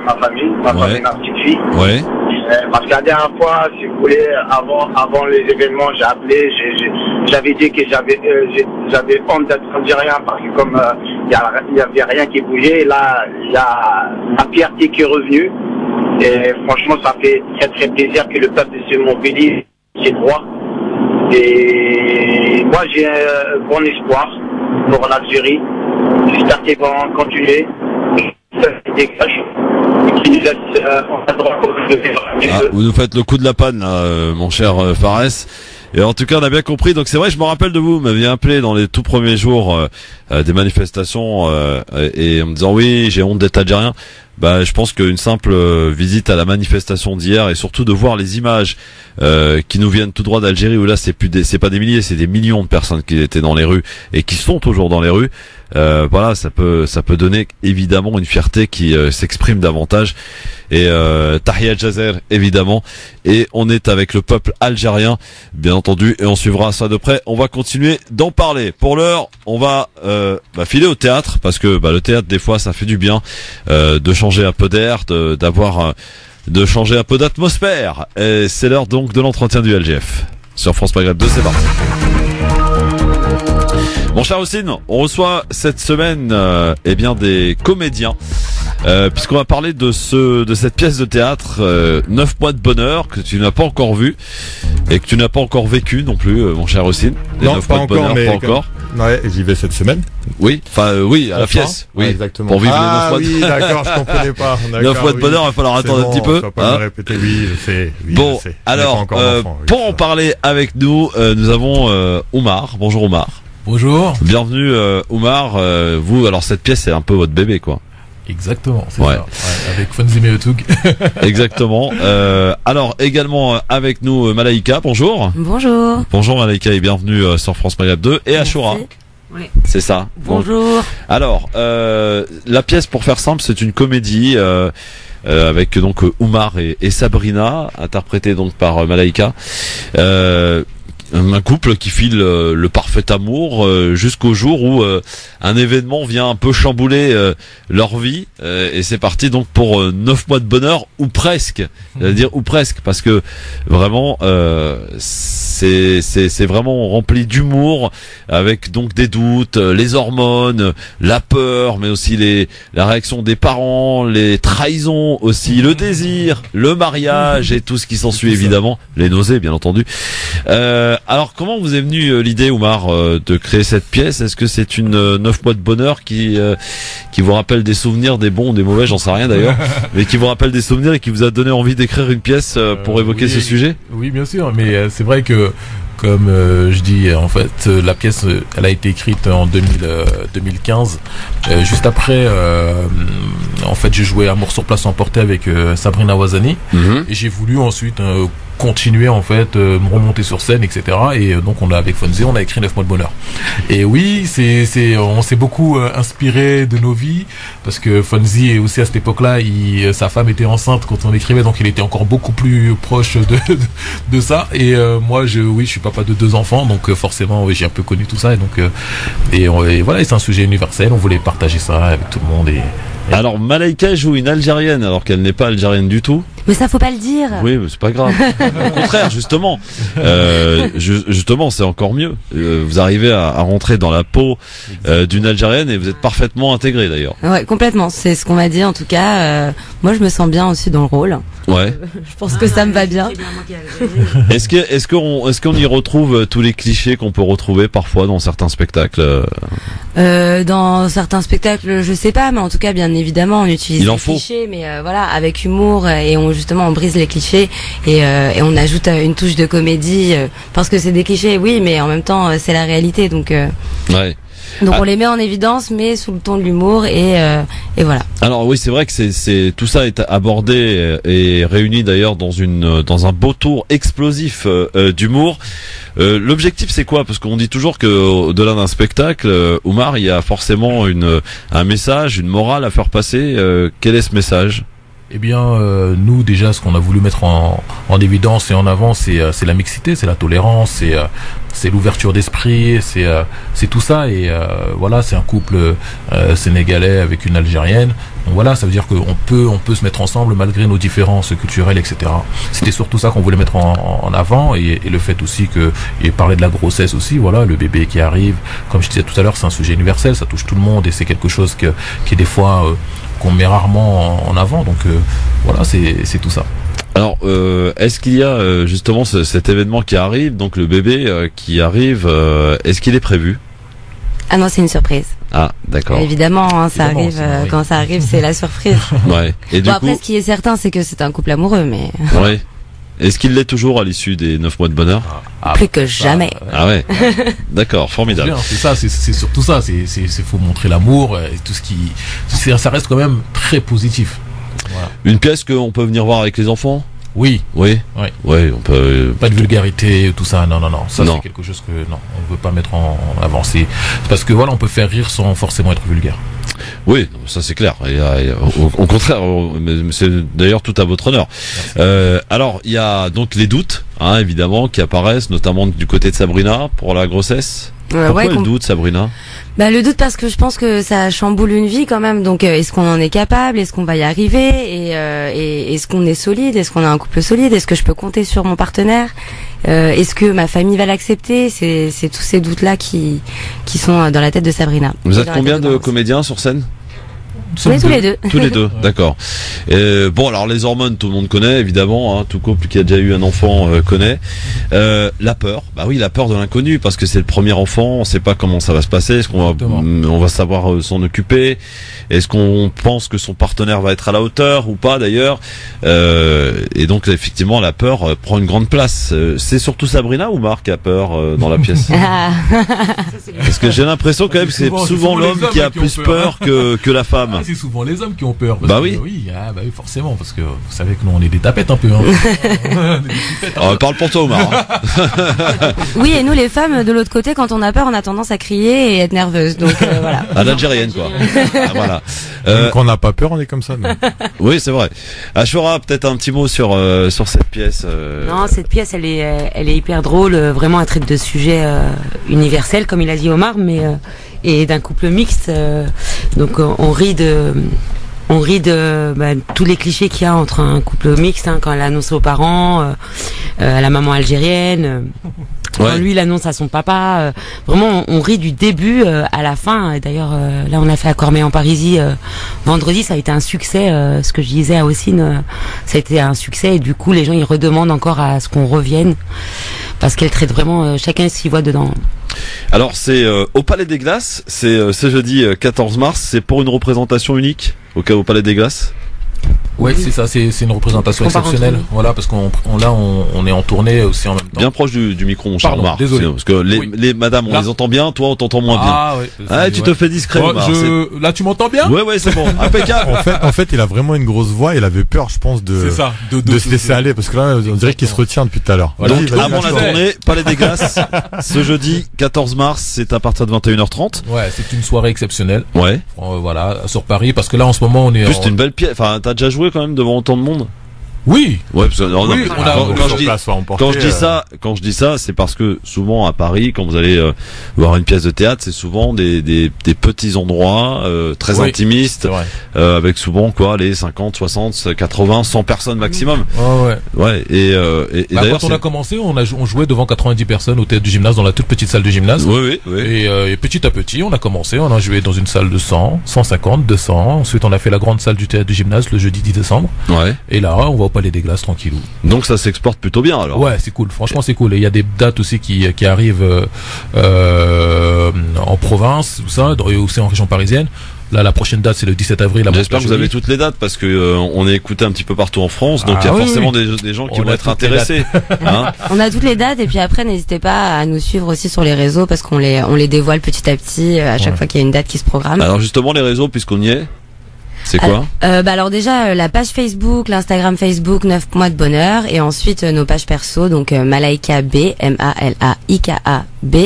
ma famille, femme et ma petite fille.
Ouais.
Parce que la dernière fois, si vous voulez, avant les événements, j'ai appelé, j'avais dit que j'avais honte d'être algérien parce que comme il y avait rien qui bougeait, là il y a la fierté qui est revenue. Et franchement, ça fait très très plaisir que le peuple se mobilise, c'est droit. Et moi j'ai un bon espoir pour l'Algérie. J'espère qu'ils vont continuer.
Vous nous faites le coup de la panne, là, mon cher Fares. Et en tout cas, on a bien compris. Donc c'est vrai, je me rappelle de vous. Vous m'aviez appelé dans les tout premiers jours des manifestations et en me disant oui, j'ai honte d'être algérien. Je pense qu'une simple visite à la manifestation d'hier et surtout de voir les images qui nous viennent tout droit d'Algérie, où là c'est pas des milliers, c'est des millions de personnes qui étaient dans les rues et qui sont toujours dans les rues. Voilà, ça peut donner évidemment une fierté qui s'exprime davantage. Et Tahia Jazer évidemment. Et on est avec le peuple algérien, bien entendu, et on suivra ça de près. On va continuer d'en parler. Pour l'heure, on va filer au théâtre parce que le théâtre des fois ça fait du bien de changer un peu d'air, de changer un peu d'atmosphère. Et c'est l'heure donc de l'entretien du LGF sur France Maghreb 2. C'est parti. Mon cher Houssine, on reçoit cette semaine des comédiens, puisqu'on va parler de cette pièce de théâtre 9 mois de bonheur que tu n'as pas encore vu et que tu n'as pas encore vécu non plus, mon cher Houssine.
Non, pas encore, mais
pas encore.
Ouais, j'y vais cette semaine.
Oui, à la pièce. Oui,
exactement.
Pour vivre les 9 mois.
Oui, d'accord, je comprenais pas.
9 mois de bonheur, il va falloir attendre un petit peu.
Je vais pas me répéter, oui, je sais. Oui,
bon,
je sais.
alors, pour en parler avec nous, nous avons Oumar. Bonjour Oumar.
Bonjour.
Bienvenue Oumar. Vous, alors cette pièce, c'est un peu votre bébé, quoi.
Exactement, c'est ça. Ouais, avec Fonzie Meotoug.
Exactement. Alors également avec nous Malaïka, bonjour.
Bonjour.
Bonjour Malaïka et bienvenue sur France Maghreb 2 et Ashura.
Oui.
C'est ça.
Bonjour.
Donc, alors, la pièce, pour faire simple, c'est une comédie avec donc Oumar et Sabrina, interprétée donc par Malaïka. Un couple qui file le parfait amour jusqu'au jour où un événement vient un peu chambouler leur vie et c'est parti donc pour 9 mois de bonheur ou presque, c'est-à-dire ou presque, parce que vraiment c'est vraiment rempli d'humour avec donc des doutes, les hormones, la peur, mais aussi la réaction des parents, les trahisons aussi, le désir, le mariage et tout ce qui s'ensuit évidemment, les nausées bien entendu. Alors comment vous est venue l'idée, Oumar, de créer cette pièce? Est-ce que c'est une 9 mois de bonheur qui vous rappelle des souvenirs, des bons, des mauvais, j'en sais rien d'ailleurs, mais qui vous rappelle des souvenirs et qui vous a donné envie d'écrire une pièce pour évoquer ce sujet?
Oui, bien sûr, mais c'est vrai que comme je dis, en fait, la pièce, elle a été écrite en 2015. Juste après, en fait, j'ai joué Amour sur place emporté avec Sabrina Ouazani. Et j'ai voulu ensuite continuer, en fait, me remonter sur scène, etc. Et donc, avec Fonzie, on a écrit 9 mois de bonheur. Et oui, on s'est beaucoup inspiré de nos vies, parce que Fonzie, aussi à cette époque-là, sa femme était enceinte quand on écrivait, donc il était encore beaucoup plus proche de ça. Et moi, je suis papa de 2 enfants, donc forcément, j'ai un peu connu tout ça. Et donc, et voilà, c'est un sujet universel. On voulait partager ça avec tout le monde.
Alors, Malaïka joue une Algérienne, alors qu'elle n'est pas algérienne du tout.
Mais ça, faut pas le dire.
Oui, mais c'est pas grave. Au contraire, justement, justement, c'est encore mieux. Vous arrivez à rentrer dans la peau d'une Algérienne et vous êtes parfaitement intégré d'ailleurs.
Ouais, complètement. C'est ce qu'on m'a dit en tout cas. Moi, je me sens bien aussi dans le rôle.
Ouais.
Je pense que ça me va bien.
Est-ce qu'on y retrouve tous les clichés qu'on peut retrouver parfois dans certains spectacles?
Dans certains spectacles, je sais pas, mais en tout cas, bien évidemment, on utilise des clichés, mais voilà, avec humour et on brise les clichés et on ajoute une touche de comédie parce que c'est des clichés, oui, mais en même temps, c'est la réalité, donc.
Ouais.
Donc on les met en évidence, mais sous le ton de l'humour et voilà.
Alors oui, c'est vrai que tout ça est abordé et réuni d'ailleurs dans un beau tour explosif d'humour. L'objectif c'est quoi? Parce qu'on dit toujours que au-delà d'un spectacle, Oumar, il y a forcément un message, une morale à faire passer. Quel est ce message?
Eh bien, nous déjà, ce qu'on a voulu mettre en évidence et en avant, c'est la mixité, c'est la tolérance, c'est l'ouverture d'esprit, c'est tout ça. Et voilà, c'est un couple sénégalais avec une Algérienne. Donc voilà, ça veut dire qu'on peut se mettre ensemble malgré nos différences culturelles, etc. C'était surtout ça qu'on voulait mettre en avant et le fait aussi et parler de la grossesse aussi. Voilà, le bébé qui arrive, comme je disais tout à l'heure, c'est un sujet universel, ça touche tout le monde et c'est quelque chose qui est des fois qu'on met rarement en avant, donc voilà, c'est tout ça.
Alors, est-ce qu'il y a justement cet événement qui arrive, donc le bébé qui arrive, est-ce qu'il est prévu?
Ah non, c'est une surprise.
Ah, d'accord.
Évidemment, hein, ça arrive oui. Quand ça arrive, c'est la surprise.
Ouais. Et du coup,
après, ce qui est certain, c'est que c'est un couple amoureux, mais.
Ouais. Est-ce qu'il l'est toujours à l'issue des 9 mois de bonheur?
Plus que jamais.
Ah ouais. D'accord, formidable.
C'est ça, c'est surtout ça. C'est faut montrer l'amour et tout ce qui. Ça reste quand même très positif.
Voilà. Une pièce qu'on peut venir voir avec les enfants?
Oui.
Oui.
Oui.
Ouais, on peut.
Pas de vulgarité, tout ça. Non. Ça, c'est quelque chose que on ne veut pas mettre en avant. C'est parce que voilà, on peut faire rire sans forcément être vulgaire.
Oui, ça c'est clair. Au contraire, c'est d'ailleurs tout à votre honneur. Alors, il y a donc les doutes, hein, évidemment, qui apparaissent, notamment du côté de Sabrina pour la grossesse. Pourquoi elle doute, Sabrina?
Bah, le doute parce que je pense que ça chamboule une vie quand même. Donc, est-ce qu'on en est capable? Est-ce qu'on va y arriver? Et est-ce qu'on est solide? Est-ce qu'on a un couple solide? Est-ce que je peux compter sur mon partenaire? Est-ce que ma famille va l'accepter? C'est tous ces doutes-là qui sont dans la tête de Sabrina.
Vous êtes combien de comédiens sur scène?
On est tous les deux.
Tous les deux, d'accord. Bon, alors les hormones, tout le monde connaît, évidemment, hein, tout couple qui a déjà eu un enfant connaît. La peur, bah oui, la peur de l'inconnu, parce que c'est le premier enfant, on sait pas comment ça va se passer, est-ce on va savoir s'en occuper, est-ce qu'on pense que son partenaire va être à la hauteur ou pas d'ailleurs, et donc effectivement la peur prend une grande place. C'est surtout Sabrina ou Marc qui a peur dans la pièce? Parce que j'ai l'impression quand même que c'est souvent l'homme qui a plus peur que la femme.
C'est souvent les hommes qui ont peur.
Bah oui.
Oui, forcément, parce que vous savez que nous on est des tapettes un peu. Hein.
Parle pour toi, Omar. Hein.
Oui, et nous les femmes de l'autre côté, quand on a peur, on a tendance à crier et être nerveuse. Donc voilà.
À l'algérienne, quoi. Voilà.
Quand on n'a pas peur, on est comme ça.
Oui, c'est vrai. Ashura, peut-être un petit mot sur cette pièce.
Non, cette pièce, elle est hyper drôle. Vraiment, elle traite de sujets universels, comme il a dit Omar, mais et d'un couple mixte. Donc on rit de tous les clichés qu'il y a entre un couple mixte, hein, quand elle annonce aux parents, à la maman algérienne, quand lui il annonce à son papa. Vraiment on rit du début à la fin. D'ailleurs là on a fait à Cormeilles en Parisis vendredi, ça a été un succès. Ce que je disais à Ossine, ça a été un succès, et du coup les gens ils redemandent encore à ce qu'on revienne, parce qu'elle traite vraiment, chacun s'y voit dedans.
Alors c'est au Palais des Glaces, c'est ce jeudi 14 mars, c'est pour une représentation unique au Palais des Glaces.
Ouais, c'est ça, c'est une représentation exceptionnelle. Voilà, parce qu'on est en tournée aussi en même temps.
Bien proche du micro, mon cher Omar.
Désolé.
Parce que les madames, on les entend bien, toi on t'entend moins bien.
Ah ouais.
Tu te fais discret, Omar.
Là, tu m'entends bien?
Ouais, c'est bon. Impeccable.
En fait, il a vraiment une grosse voix, il avait peur, je pense, de se laisser aller, parce que là, on dirait qu'il se retient depuis tout à l'heure.
Voilà. Donc, avant la tournée, Palais des Glaces, ce jeudi 14 mars, c'est à partir de 21h30.
Ouais, c'est une soirée exceptionnelle.
Ouais.
Voilà, sur Paris, parce que là, en ce moment, on est.
Juste une belle pièce. Enfin, t'as déjà joué quand même devant autant de monde?
Oui.
Ouais, parce que quand je dis ça, c'est parce que souvent à Paris, quand vous allez voir une pièce de théâtre, c'est souvent des petits endroits très intimistes, avec souvent les 50, 60, 80, 100 personnes maximum. Ouais. Et d'ailleurs,
quand on a commencé, on jouait devant 90 personnes au théâtre du gymnase, dans la toute petite salle du gymnase.
Oui.
Et petit à petit, on a joué dans une salle de 100, 150, 200. Ensuite, on a fait la grande salle du théâtre du gymnase le jeudi 10 décembre.
Ouais.
Et là, on va au Palais des Glaces tranquillou.
Donc ça s'exporte plutôt bien alors.
Ouais, c'est cool. Franchement, c'est cool. Et il y a des dates aussi qui arrivent en province, tout ça, et aussi en région parisienne. Là, la prochaine date, c'est le 17 avril.
J'espère que vous avez toutes les dates, parce que on est écouté un petit peu partout en France, donc il y a forcément des gens qui vont être intéressés. Hein.
On a toutes les dates, et puis après, n'hésitez pas à nous suivre aussi sur les réseaux, parce qu'on les dévoile petit à petit à chaque fois qu'il y a une date qui se programme.
Alors justement, les réseaux, puisqu'on y est. C'est quoi
alors déjà la page Facebook, l'Instagram Facebook 9 mois de bonheur, et ensuite nos pages perso, donc Malaika B, Malaika B,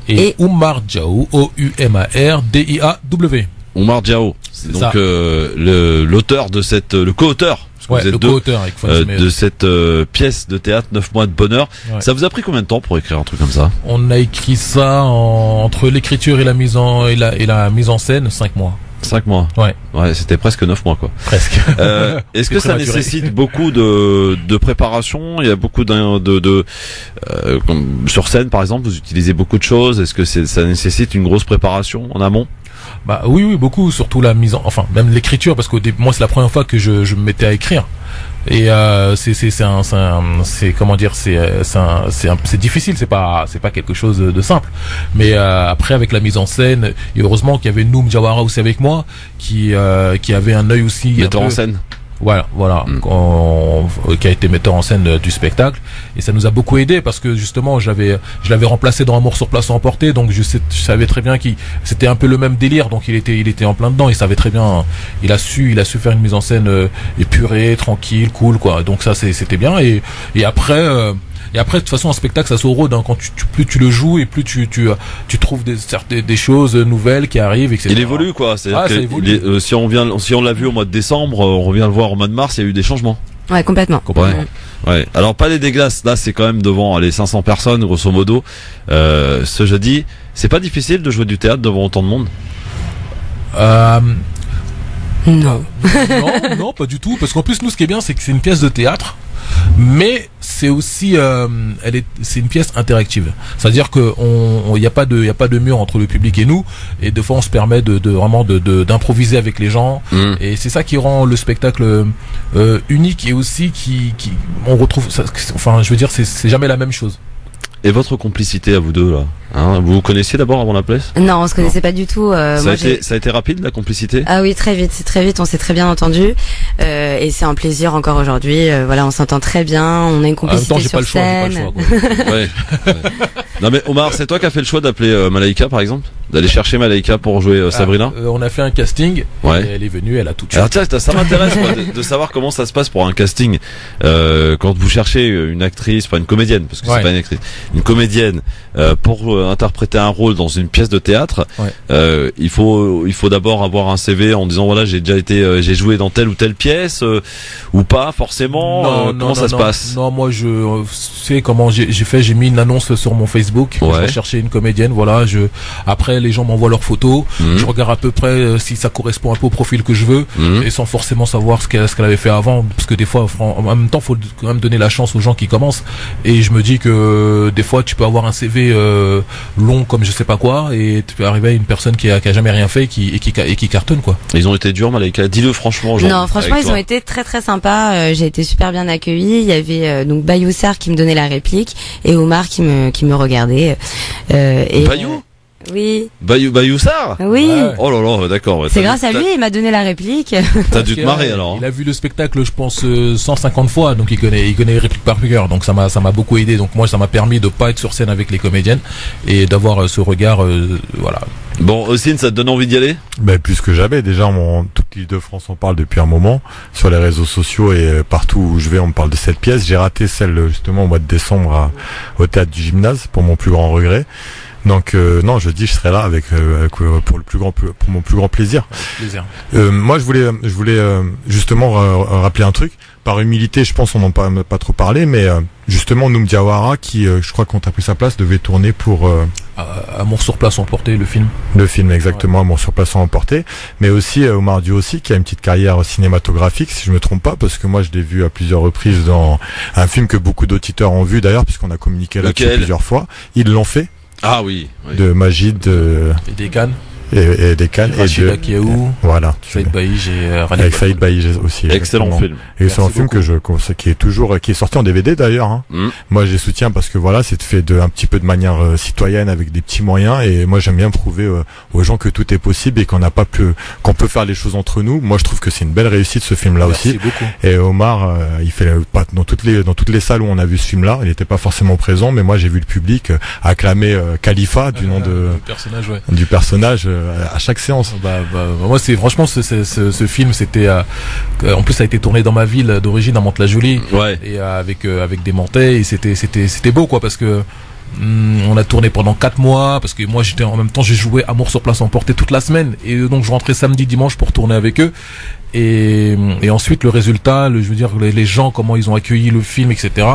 et Oumar Diaw, OUMARDIAW.
Oumar Diaw, c'est donc l'auteur de le co-auteur.
Ouais, le co-auteur avec
de cette pièce de théâtre 9 mois de bonheur. Ouais. Ça vous a pris combien de temps pour écrire un truc comme ça?
On a écrit ça entre l'écriture et la mise en scène 5 mois.
5 mois. Ouais, c'était presque 9 mois, quoi.
Presque.
Est-ce que ça nécessite beaucoup de préparation? Il y a beaucoup sur scène, par exemple, vous utilisez beaucoup de choses. Est-ce que ça nécessite une grosse préparation en amont?
Bah oui, beaucoup, surtout même l'écriture, parce que moi c'est la première fois que je me mettais à écrire. Et c'est difficile, c'est pas quelque chose de simple. Mais après, avec la mise en scène, et heureusement qu'il y avait Noum Jawara aussi avec moi, qui avait un œil aussi
metteur en scène.
Voilà, qui a été metteur en scène du spectacle, et ça nous a beaucoup aidé, parce que justement je l'avais remplacé dans Amour sur place ou emporté, donc je savais très bien qu'il c'était un peu le même délire, donc il était en plein dedans, il savait très bien, il a su faire une mise en scène épurée, tranquille, cool, quoi. Donc ça c'était bien, et après de toute façon, un spectacle, ça s'érode, hein. Quand plus tu le joues, et plus tu trouves des choses nouvelles qui arrivent, etc.
Il évolue, quoi. C'est-à-dire que si on l'a vu au mois de décembre, on revient le voir au mois de mars, il y a eu des changements.
Ouais, complètement.
Ouais. Alors Palais des Glaces, là c'est quand même devant les 500 personnes grosso modo. Ce jeudi, c'est pas difficile de jouer du théâtre devant autant de monde?
Non.
non, pas du tout. Parce qu'en plus, nous, ce qui est bien, c'est que c'est une pièce de théâtre, mais c'est aussi, c'est une pièce interactive. C'est-à-dire que y a pas de mur entre le public et nous, et des fois, on se permet vraiment d'improviser avec les gens, et c'est ça qui rend le spectacle unique, et aussi on retrouve, enfin, je veux dire, c'est jamais la même chose.
Et votre complicité à vous deux là, hein, vous vous connaissiez d'abord avant la pièce?
Non, on se connaissait pas du tout.
Ça a été rapide la complicité?
Ah oui, très vite, on s'est très bien entendu, et c'est un plaisir encore aujourd'hui. Voilà, on s'entend très bien, on a une complicité sur scène.
Ouais. Non mais Omar, c'est toi qui as fait le choix d'appeler Malaika par exemple, d'aller chercher Malaika pour jouer Sabrina?
On a fait un casting,
ouais.
Et elle est venue, elle a tout de suite.
Alors tiens, ça m'intéresse moi, de savoir comment ça se passe pour un casting, quand vous cherchez une actrice, pas une comédienne, parce que c'est pas une actrice, une comédienne pour interpréter un rôle dans une pièce de théâtre. Il faut d'abord avoir un CV en disant voilà, j'ai joué dans telle ou telle pièce, ou pas forcément. Comment ça se passe?
Non, moi je sais comment j'ai mis une annonce sur mon Facebook. Je vais chercher une comédienne, voilà. Après les gens m'envoient leurs photos, je regarde à peu près si ça correspond un peu au profil que je veux, et sans forcément savoir ce qu'elle avait fait avant, parce que des fois en même temps faut quand même donner la chance aux gens qui commencent, et je me dis que des fois tu peux avoir un CV long comme je sais pas quoi, et tu peux arriver à une personne qui a jamais rien fait et qui cartonne quoi.
Ils ont été durs, Malaika, dis-le franchement.
Non, franchement ils ont été très très sympas, j'ai été super bien accueillie. Il y avait donc Bayou Sarr qui me donnait la réplique et Omar qui me regardait. Et
Bayou?
Oui.
Bayou Sarr?
Oui.
Ouais. Oh là là, d'accord. Ouais,
c'est grâce à lui, il m'a donné la réplique.
T'as dû te marrer alors.
Il a vu le spectacle, je pense, 150 fois, donc il connaît les répliques par cœur, donc ça m'a beaucoup aidé. Donc moi, ça m'a permis de pas être sur scène avec les comédiennes et d'avoir ce regard, voilà.
Bon, Ossine, ça te donne envie d'y aller?
Ben, plus que jamais. Déjà, toute l'Île-de-France en parle depuis un moment, sur les réseaux sociaux, et partout où je vais, on me parle de cette pièce. J'ai raté celle, justement, au mois de décembre au Théâtre du Gymnase, pour mon plus grand regret. Donc non, je dis je serai là pour mon plus grand plaisir. Moi je voulais justement rappeler un truc. Par humilité, je pense on n'en a pas trop parlé, mais justement Noum Diawara qui, je crois qu'on a pris sa place, devait tourner pour
Amour sur place emporté, le film.
Le film exactement, Amour sur place emporté, mais aussi Omar Dy aussi qui a une petite carrière cinématographique, si je me trompe pas, parce que moi je l'ai vu à plusieurs reprises dans un film que beaucoup d'auditeurs ont vu d'ailleurs, puisqu'on a communiqué là-dessus plusieurs fois. Ils l'ont fait.
Ah oui,
de Majid
et des Cannes
et des Cannes et
de Kiaou,
voilà,
Saïd Baïj et
avec Saïd Baïj aussi.
Excellent film.
Excellent film qui est sorti en DVD d'ailleurs. Hein. Moi, je les soutiens parce que voilà, c'est fait un petit peu de manière citoyenne avec des petits moyens, et moi j'aime bien prouver aux gens que tout est possible et qu'on peut faire les choses entre nous. Moi, je trouve que c'est une belle réussite ce film-là aussi.
Beaucoup.
Et Omar, il fait dans toutes les salles où on a vu ce film-là, il n'était pas forcément présent, mais moi j'ai vu le public acclamer Khalifa du nom du personnage. À chaque séance.
Moi c'est franchement ce film, c'était en plus ça a été tourné dans ma ville d'origine, à Mantes-la-Jolie, et avec des Mantais, et c'était beau quoi, parce que on a tourné pendant 4 mois, parce que moi en même temps j'ai joué Amour sur place emporté toute la semaine, et donc je rentrais samedi dimanche pour tourner avec eux, et ensuite le résultat, je veux dire les gens, comment ils ont accueilli le film, etc.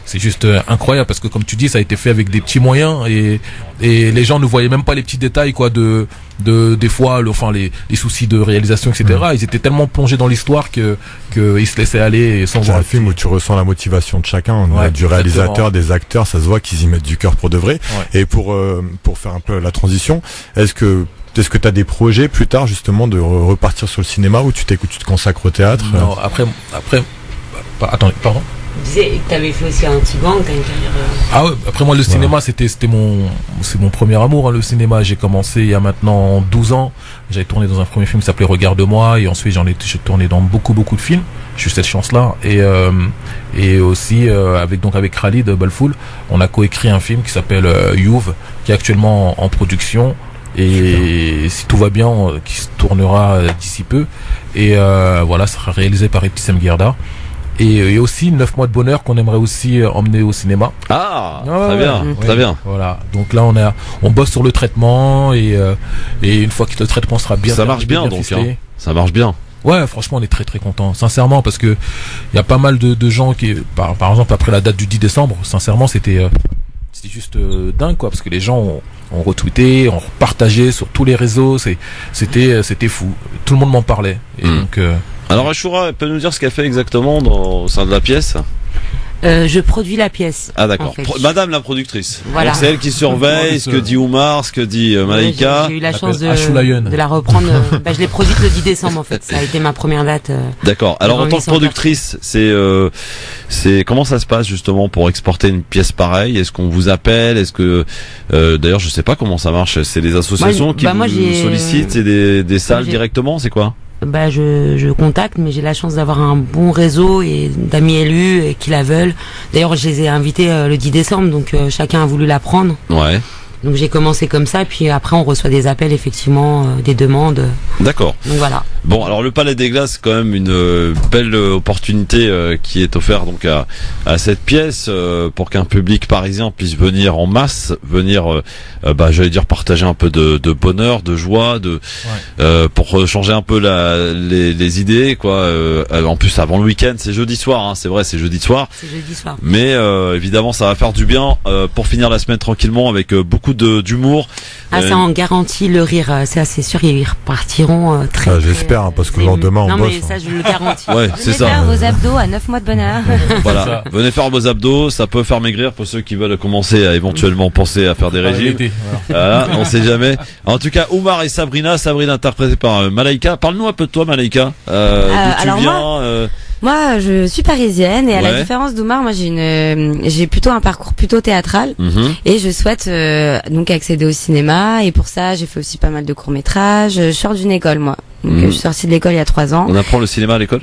C'est juste incroyable, parce que comme tu dis, ça a été fait avec des petits moyens, et les gens ne voyaient même pas les petits détails quoi des fois les soucis de réalisation, etc. Ils étaient tellement plongés dans l'histoire que ils se laissaient aller sans voir.
C'est un film où tu ressens la motivation de chacun, du réalisateur, des acteurs, ça se voit qu'ils y mettent du cœur pour de vrai. Et pour faire un peu la transition, est-ce que tu as des projets plus tard justement de repartir sur le cinéma, ou tu te consacres au théâtre?
Non, après attends, pardon.
Tu disais que tu avais fait aussi un petit banc, t'as une carrière.
Ah ouais, après moi le cinéma c'est mon premier amour, hein, le cinéma. J'ai commencé il y a maintenant 12 ans. J'avais tourné dans un premier film qui s'appelait Regarde-moi, et ensuite j'ai tourné dans beaucoup de films. J'ai eu cette chance-là, et aussi avec Khalid Balfoul, on a coécrit un film qui s'appelle Youve, qui est actuellement en production. Et si tout va bien, qui se tournera d'ici peu, et voilà, ça sera réalisé par Ibtissam Guerda, et aussi 9 mois de bonheur qu'on aimerait aussi emmener au cinéma.
Très bien, très bien.
Voilà, donc là on bosse sur le traitement, et une fois que le traitement sera bien,
ça marche bien, donc
ficelé,
ça marche bien.
Ouais, franchement, on est très très contents, sincèrement, parce que il y a pas mal de gens qui, par exemple, après la date du 10 décembre, sincèrement, c'était juste dingue, quoi, parce que les gens ont retweeté, ont partagé sur tous les réseaux, c'était fou. Tout le monde m'en parlait. Et donc,
alors Achoura, elle peut nous dire ce qu'elle fait exactement au sein de la pièce?
Je produis la pièce.
Ah d'accord.
En fait.
Madame la productrice.
Voilà.
Donc c'est elle qui surveille ce que dit Oumar, ce que dit Malaika.
J'ai eu la chance de la reprendre. Je l'ai produite le 10 décembre en fait. Ça a été ma première date.
D'accord. Alors en tant que productrice, c'est comment ça se passe justement pour exporter une pièce pareille? Est-ce qu'on vous appelle? Est-ce que d'ailleurs je sais pas comment ça marche. C'est les associations qui vous sollicitent? C'est des salles directement? C'est quoi?
Je contacte, mais j'ai la chance d'avoir un bon réseau et d'amis élus et qui la veulent. D'ailleurs, je les ai invités le 10 décembre, donc chacun a voulu la prendre.
Ouais.
Donc j'ai commencé comme ça, puis après on reçoit des appels, effectivement, des demandes.
D'accord.
Donc voilà.
Bon, alors le Palais des Glaces, c'est quand même une belle opportunité qui est offerte donc à cette pièce pour qu'un public parisien puisse venir en masse, j'allais dire partager un peu de bonheur, de joie, pour changer un peu les idées, quoi. En plus avant le week-end, c'est jeudi soir, hein, c'est vrai, c'est jeudi soir.
C'est jeudi soir.
Mais évidemment, ça va faire du bien pour finir la semaine tranquillement avec beaucoup d'humour.
Ça en garantit le rire, c'est assez sûr, ils repartiront très.
J'espère, parce que le lendemain on bosse.
Non mais ça je le garantis.
Ouais, c'est ça.
Venez faire vos abdos à 9 mois de bonheur.
Voilà, venez faire vos abdos, ça peut faire maigrir pour ceux qui veulent commencer à éventuellement penser à faire des régimes. Voilà, on sait jamais. En tout cas, Oumar et Sabrina interprétée par Malaika. Parle-nous un peu de toi, Malaika. D'où tu viens
Moi, je suis parisienne et à la différence d'Oumar, moi j'ai plutôt un parcours plutôt théâtral et je souhaite donc accéder au cinéma et pour ça j'ai fait aussi pas mal de courts-métrages. Je sors d'une école moi. Donc je suis sortie de l'école il y a 3 ans.
On apprend le cinéma à l'école?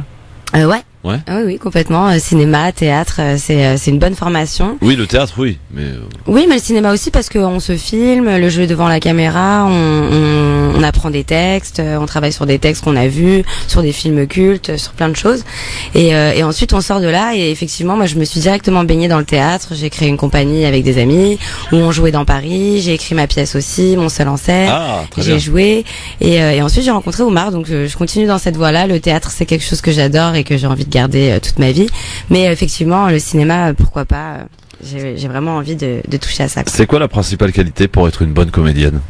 Ouais.
Ouais.
Oui, complètement. Cinéma, théâtre, c'est une bonne formation.
Oui, le théâtre, oui, mais
oui, mais le cinéma aussi parce qu'on se filme, le jeu devant la caméra, on apprend des textes, on travaille sur des textes qu'on a vus, sur des films cultes, sur plein de choses. Et ensuite, on sort de là et effectivement, moi, je me suis directement baignée dans le théâtre. J'ai créé une compagnie avec des amis où on jouait dans Paris. J'ai écrit ma pièce aussi, mon seul en scène. J'ai joué et ensuite j'ai rencontré Oumar. Donc je continue dans cette voie-là. Le théâtre, c'est quelque chose que j'adore et que j'ai envie de garder toute ma vie, mais effectivement le cinéma, pourquoi pas, j'ai vraiment envie de toucher à ça, quoi.
C'est quoi la principale qualité pour être une bonne comédienne?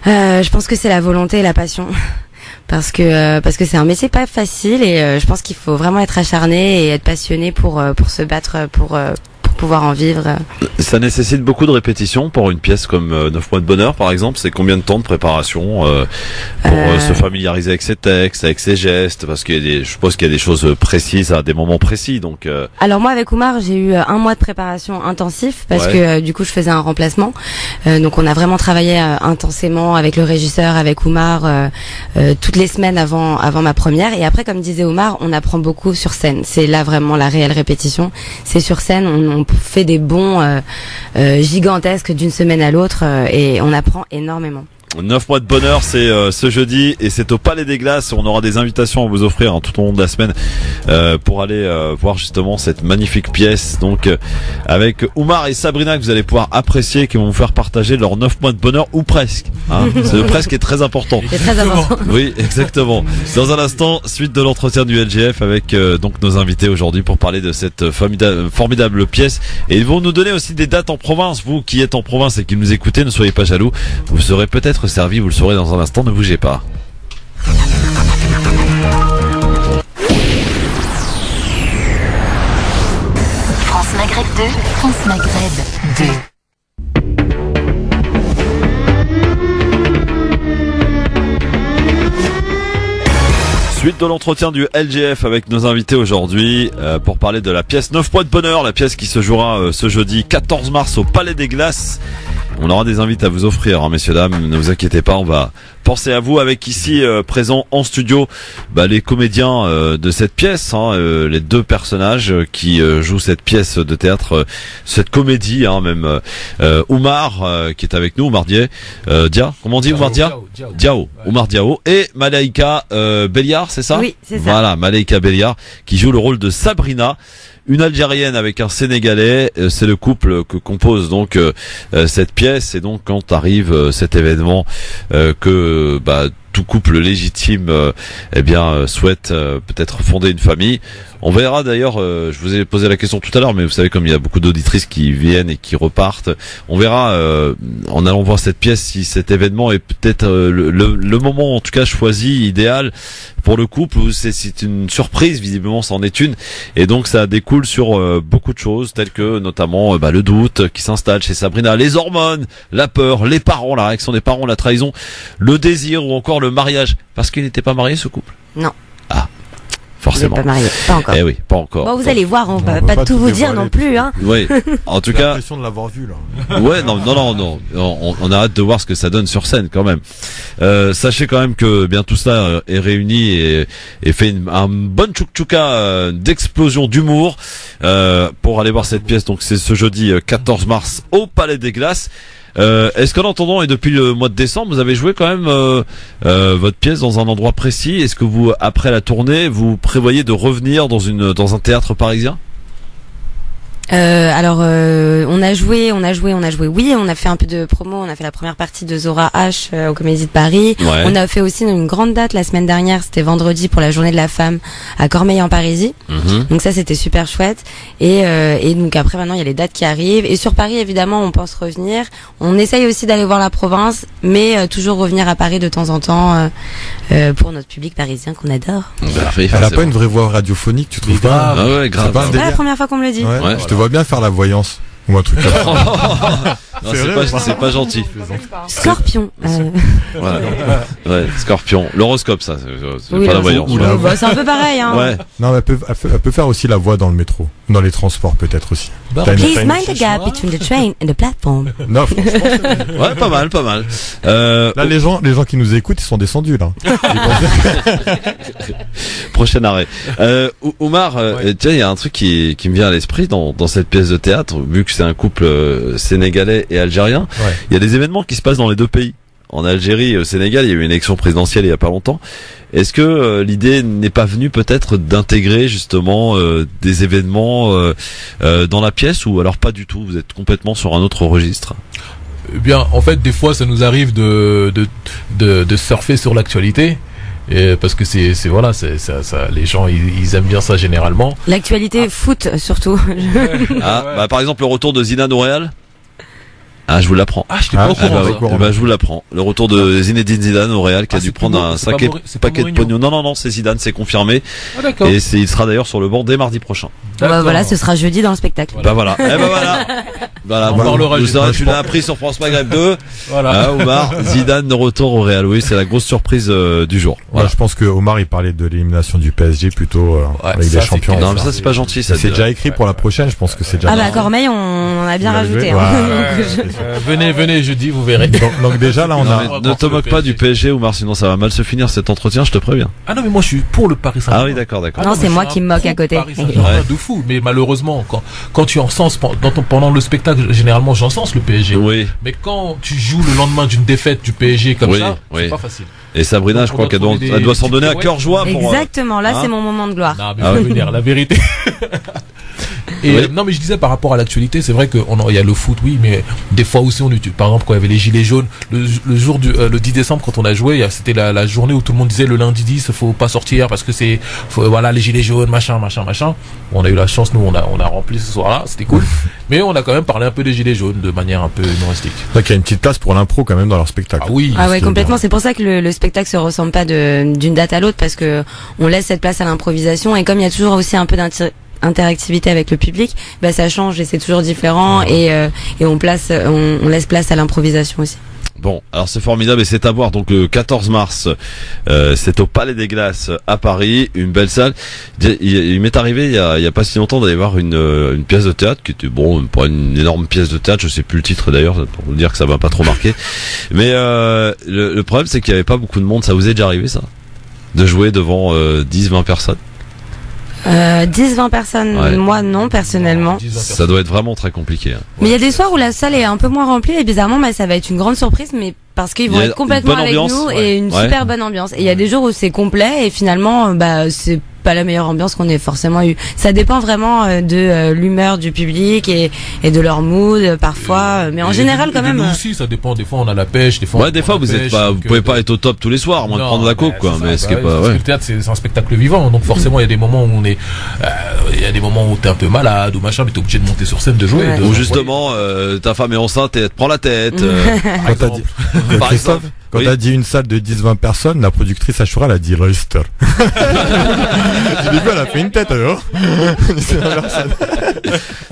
Je pense que c'est la volonté et la passion. Parce que c'est un métier pas facile et je pense qu'il faut vraiment être acharné et être passionné pour se battre pour pouvoir en vivre.
Ça nécessite beaucoup de répétitions pour une pièce comme 9 mois de bonheur par exemple. C'est combien de temps de préparation pour se familiariser avec ses textes, avec ses gestes, parce je suppose qu'il y a des choses précises à des moments précis. Donc
alors moi avec Oumar j'ai eu 1 mois de préparation intensif parce que du coup je faisais un remplacement. Donc on a vraiment travaillé intensément avec le régisseur, avec Oumar toutes les semaines avant ma première. Et après, comme disait Oumar, on apprend beaucoup sur scène. C'est là vraiment la réelle répétition. C'est sur scène, on fait des bonds gigantesques d'une semaine à l'autre et on apprend énormément.
9 mois de bonheur, c'est ce jeudi et c'est au Palais des Glaces. On aura des invitations à vous offrir tout au long de la semaine pour aller voir justement cette magnifique pièce. Donc avec Oumar et Sabrina que vous allez pouvoir apprécier, qui vont vous faire partager leurs 9 mois de bonheur ou presque. Hein. C'est le presque est très important.
C'est très important.
Oui, exactement. Dans un instant, suite de l'entretien du LGF avec donc nos invités aujourd'hui pour parler de cette formidable pièce. Et ils vont nous donner aussi des dates en province. Vous qui êtes en province et qui nous écoutez, ne soyez pas jaloux. Vous serez peut-être servi, vous le saurez dans un instant, ne bougez pas.
France Maghreb 2, France Maghreb 2.
Suite de l'entretien du LGF avec nos invités aujourd'hui pour parler de la pièce 9 mois de bonheur, la pièce qui se jouera ce jeudi 14 mars au Palais des Glaces. On aura des invités à vous offrir, hein, messieurs, dames, ne vous inquiétez pas, on va penser à vous avec ici présents en studio les comédiens de cette pièce, hein, les 2 personnages qui jouent cette pièce de théâtre, cette comédie, hein, même Oumar qui est avec nous, Oumar Dia, comment on dit Oumar Dia? Diao, Oumar Diao, et Malaika Belliard, c'est ça?
Oui, c'est ça.
Voilà, Malaika Belliard qui joue le rôle de Sabrina, une Algérienne avec un Sénégalais. C'est le couple que compose donc cette pièce. Et donc quand arrive cet événement que tout couple légitime souhaite peut-être fonder une famille. On verra d'ailleurs, je vous ai posé la question tout à l'heure, mais vous savez comme il y a beaucoup d'auditrices qui viennent et qui repartent, on verra en allant voir cette pièce si cet événement est peut-être le moment en tout cas choisi, idéal pour le couple, ou c'est une surprise, visiblement c'en est une, et donc ça découle sur beaucoup de choses, telles que notamment le doute qui s'installe chez Sabrina, les hormones, la peur, les parents, la réaction des parents, la trahison, le désir ou encore le mariage, parce qu'il n'était pas marié ce couple.
Non.
Ah. Forcément.
Pas marié, pas encore.
Eh oui, pas encore.
Bon, vous allez voir, on va pas tout vous dire non plus, hein.
Oui. En tout cas.
J'ai l'impression de l'avoir vu, là.
Ouais, non. On a hâte de voir ce que ça donne sur scène, quand même. Sachez quand même que, bien, tout ça est réuni et fait un bon tchouk-tchouka d'explosion d'humour, pour aller voir cette pièce. Donc, c'est ce jeudi 14 mars au Palais des Glaces. Est-ce qu'en attendant, et depuis le mois de décembre, vous avez joué quand même votre pièce dans un endroit précis? Est-ce que vous, après la tournée, vous prévoyez de revenir dans un théâtre parisien?
On a joué, oui, on a fait un peu de promo, on a fait la première partie de Zora H au Comédie de Paris.
Ouais.
On a fait aussi une grande date la semaine dernière, c'était vendredi pour la Journée de la Femme à Cormeilles en Parisis. Donc ça c'était super chouette. Et donc après maintenant il y a les dates qui arrivent. Et sur Paris évidemment on pense revenir. On essaye aussi d'aller voir la province, mais toujours revenir à Paris de temps en temps pour notre public parisien qu'on adore.
Elle a pas une vraie voix radiophonique, tu trouves pas?
Ah ouais, grave.
C'est pas la première fois qu'on me le dit.
Ouais, je te vois bien faire la voyance ou un truc comme ça.
Non, c'est pas gentil.
Scorpion.
Ouais, Scorpion. L'horoscope, ça, c'est
Oui,
pas la voyance.
C'est un peu pareil, hein.
Ouais.
Non, mais elle peut faire aussi la voix dans le métro, dans les transports peut-être aussi.
Please mind the gap between the train and the platform.
Non, franchement.
Ouais, pas mal.
Là, les gens qui nous écoutent, ils sont descendus, là.
Prochain arrêt. Oumar, tiens, il y a un truc qui me vient à l'esprit dans cette pièce de théâtre, vu que c'est un couple sénégalais et algérien.
Ouais.
Il y a des événements qui se passent dans les deux pays. En Algérie et au Sénégal, il y a eu une élection présidentielle il y a pas longtemps. Est-ce que l'idée n'est pas venue peut-être d'intégrer justement des événements dans la pièce, ou alors pas du tout, vous êtes complètement sur un autre registre?
Eh bien, en fait, des fois, ça nous arrive de surfer sur l'actualité. Et parce que c'est voilà, ça, les gens ils aiment bien ça généralement.
L'actualité foot surtout.
Par exemple le retour de Zidane au Real. Ah, je vous l'apprends.
Ah, je t'ai pas au courant.
Je vous l'apprends. Le retour de Zinedine Zidane au Real, qui a dû prendre un paquet de pognon. Non, c'est Zidane, c'est confirmé.
Ah, d'accord.
Et il sera d'ailleurs sur le banc dès mardi prochain.
Voilà, ce sera jeudi dans le spectacle.
Voilà. Voilà.
On parlera
tu l'as appris sur France Maghreb 2.
Voilà.
Omar, Zidane de retour au Real. Oui, c'est la grosse surprise du jour.
Voilà. Je pense que Omar il parlait de l'élimination du PSG plutôt avec des champions.
Non, mais ça c'est pas gentil. Ça
c'est déjà écrit pour la prochaine. Je pense que c'est déjà.
Cormeilles, on en a bien rajouté.
Venez jeudi, vous verrez.
Donc déjà là on a.
Ne te moque pas du PSG, Omar, sinon ça va mal se finir cet entretien, je te préviens.
Ah non, mais moi je suis pour le Paris Saint-Germain.
Ah oui, d'accord.
Non, c'est moi qui me moque à côté.
De fou, mais malheureusement quand tu encenses pendant le spectacle, généralement j'encense le PSG.
Oui.
Mais quand tu joues le lendemain d'une défaite du PSG comme ça, c'est pas facile.
Et Sabrina, je crois qu'elle doit s'en donner à cœur joie pour.
Exactement, là c'est mon moment de gloire.
Non, mais je veux dire la vérité. Et non, mais je disais par rapport à l'actualité, c'est vrai qu'il y a le foot, oui, mais des fois aussi on utilise. Par exemple, quand il y avait les gilets jaunes, le jour le 10 décembre, quand on a joué, c'était la journée où tout le monde disait le lundi 10, faut pas sortir parce que voilà, les gilets jaunes, machin. On a eu la chance, nous, on a rempli ce soir-là, c'était cool. Mais on a quand même parlé un peu des gilets jaunes de manière un peu humoristique.
Donc il y a une petite place pour l'impro quand même dans leur spectacle.
Ah oui.
Ah ouais, complètement. C'est pour ça que le spectacle se ressemble pas d'une date à l'autre, parce que on laisse cette place à l'improvisation, et comme il y a toujours aussi un peu interactivité avec le public, ça change et c'est toujours différent, et on laisse place à l'improvisation aussi.
Bon, alors c'est formidable et c'est à voir. Donc le 14 mars, c'est au Palais des Glaces à Paris, une belle salle. Il m'est arrivé il y a pas si longtemps d'aller voir une pièce de théâtre qui était pas une énorme pièce de théâtre, je sais plus le titre d'ailleurs pour vous dire que ça m'a pas trop marqué. Mais le problème c'est qu'il y avait pas beaucoup de monde. Ça vous est déjà arrivé ça, de jouer devant 10-20 personnes?
10-20 personnes, ouais. Moi non personnellement.
Ça doit être vraiment très compliqué. Hein.
Mais il y a des soirs où la salle est un peu moins remplie et bizarrement ça va être une grande surprise, mais parce qu'ils vont être complètement avec nous et une super bonne ambiance. Et il y a des jours où c'est complet et finalement c'est pas la meilleure ambiance qu'on ait forcément eu. Ça dépend vraiment de l'humeur du public et de leur mood parfois, mais en général quand même.
Nous aussi, ça dépend. Des fois on a la pêche, des fois.
Ouais, des fois vous êtes pas, vous pouvez pas être au top tous les soirs, à moins de prendre la coke, quoi. Mais ce qui est pas.
Parce que le théâtre c'est un spectacle vivant, donc forcément il y a des moments où on est, il y a des moments où t'es un peu malade ou machin, mais t'es obligé de monter sur scène, de jouer.
Ou justement, ta femme est enceinte et elle te prend la tête.
Par exemple. Quand t'as dit une salle de 10-20 personnes, la productrice Ashura, elle a dit Lester. J'ai dit quoi, elle a fait une tête alors.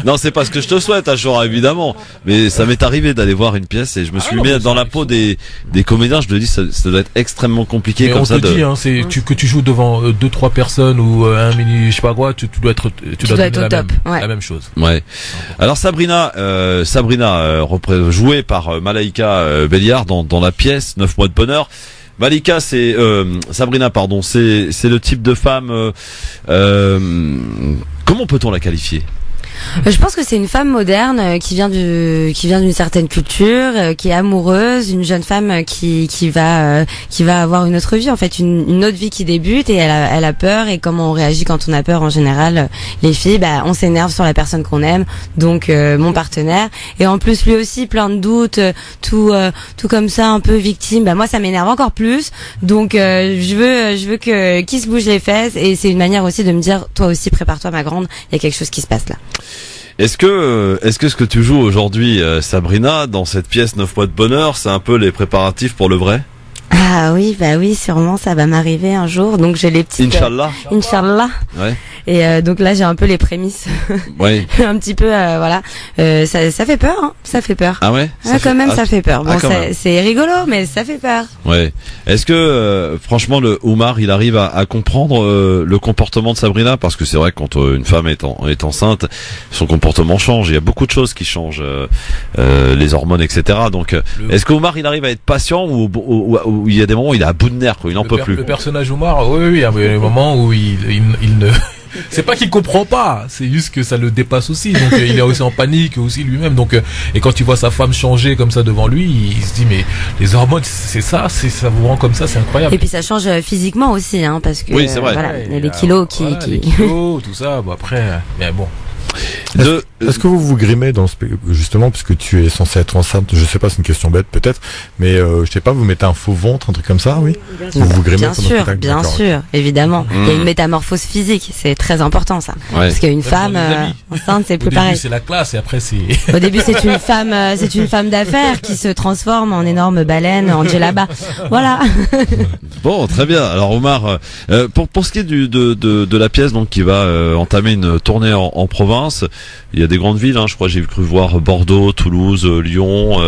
Non, c'est pas ce que je te souhaite, Ashura, évidemment. Mais ça m'est arrivé d'aller voir une pièce et je me suis mis dans la peau des comédiens. Je te dis, ça doit être extrêmement compliqué.
Mais
comme
on
ça.
te dit, hein, que tu joues devant 2-3 personnes ou un mini, je sais pas quoi, tu dois être, tu dois être au top. La même chose.
Ouais. Alors Sabrina, jouée par Malaika Belliard dans la pièce 9 mois de bonheur. Malika, Sabrina, pardon, c'est le type de femme. Comment peut-on la qualifier?
Je pense que c'est une femme moderne qui vient d'une certaine culture, qui est amoureuse, une jeune femme qui va avoir une autre vie, en fait, une autre vie qui débute, et elle a peur. Et comment on réagit quand on a peur en général, les filles, on s'énerve sur la personne qu'on aime, donc mon partenaire. Et en plus lui aussi plein de doutes, tout comme ça, un peu victime. Moi ça m'énerve encore plus. Donc je veux qu'il se bouge les fesses, et c'est une manière aussi de me dire, toi aussi prépare-toi ma grande, il y a quelque chose qui se passe là.
Est-ce que ce que tu joues aujourd'hui, Sabrina, dans cette pièce 9 mois de bonheur, c'est un peu les préparatifs pour le vrai?
Ah oui, sûrement, ça va m'arriver un jour. Donc j'ai les petites.
Inch'Allah.
Inch'Allah.
Ouais.
Et donc là j'ai un peu les prémices.
Oui.
Un petit peu, voilà. Ça fait peur, hein. Ça fait peur.
Ah ouais.
Ça fait peur. Bon, c'est rigolo, mais ça fait peur.
Ouais. Est-ce que franchement le Oumar, il arrive à comprendre le comportement de Sabrina, parce que c'est vrai que quand une femme est enceinte, son comportement change. Il y a beaucoup de choses qui changent, les hormones, etc. Donc, est-ce que Oumar, il arrive à être patient ou il y a des moments où il est à bout de nerfs, quoi, il n'en peut plus?
Le personnage Oumar, oui, il y a des moments où il ne. C'est pas qu'il comprend pas, c'est juste que ça le dépasse aussi. Donc il est aussi en panique aussi lui-même. Donc et quand il voit sa femme changer comme ça devant lui, il se dit mais les hormones, ça vous rend comme ça, c'est incroyable.
Et puis ça change physiquement aussi, hein, parce que
oui, c'est vrai.
Voilà, les kilos
les kilos, tout ça. Bon après, mais bon.
Est-ce que vous vous grimez justement, puisque tu es censé être enceinte, je sais pas, c'est une question bête peut-être, mais je sais pas, vous mettez un faux ventre, un truc comme ça, oui? Vous vous grimez
bien sûr, évidemment. Il y a une métamorphose physique, c'est très important ça. Ouais. Parce qu'une femme enceinte, c'est plus pareil.
Au début c'est la classe et après c'est.
Au début c'est une femme d'affaires qui se transforme en énorme baleine en djellaba. Voilà.
Bon, très bien. Alors Omar, pour ce qui est de la pièce donc qui va entamer une tournée en province. Il y a des grandes villes, hein, je crois, j'ai cru voir Bordeaux, Toulouse, Lyon,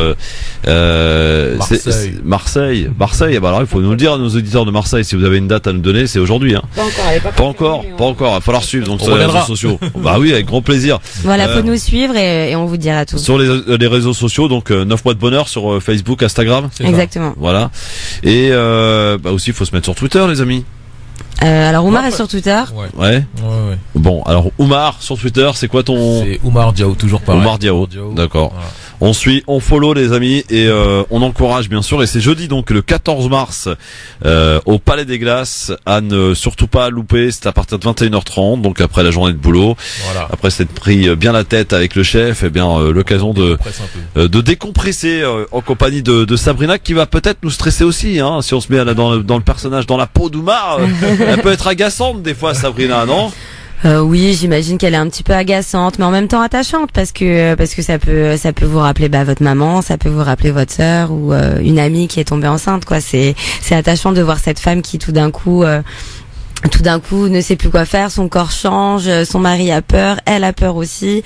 Marseille. Bah alors il faut nous le dire à nos auditeurs de Marseille, si vous avez une date à nous donner, c'est aujourd'hui. Hein. Pas encore. Il va falloir suivre donc sur les réseaux sociaux. Bah oui, avec grand plaisir.
Voilà, faut nous suivre et on vous dira tout.
Sur les réseaux sociaux, donc 9 mois de bonheur sur Facebook, Instagram.
Exactement.
Voilà. Et aussi, il faut se mettre sur Twitter, les amis.
Alors Oumar est sur Twitter.
Ouais. Bon, alors Oumar sur Twitter, c'est quoi ton?
C'est Oumar Diao, toujours pareil.
Oumar Diao. D'accord. Voilà. On suit, on follow les amis et on encourage bien sûr. Et c'est jeudi donc le 14 mars au Palais des Glaces, à ne surtout pas louper. C'est à partir de 21h30, donc après la journée de boulot. Voilà. Après s'être pris bien la tête avec le chef, et bien l'occasion de décompresser en compagnie de Sabrina, qui va peut-être nous stresser aussi, hein, si on se met dans le personnage, dans la peau d'Oumar. Elle peut être agaçante des fois, Sabrina, non?
Oui, j'imagine qu'elle est un petit peu agaçante, mais en même temps attachante, parce que ça peut vous rappeler votre maman, ça peut vous rappeler votre sœur ou une amie qui est tombée enceinte, quoi. C'est attachant de voir cette femme qui tout d'un coup ne sait plus quoi faire, son corps change, son mari a peur, elle a peur aussi.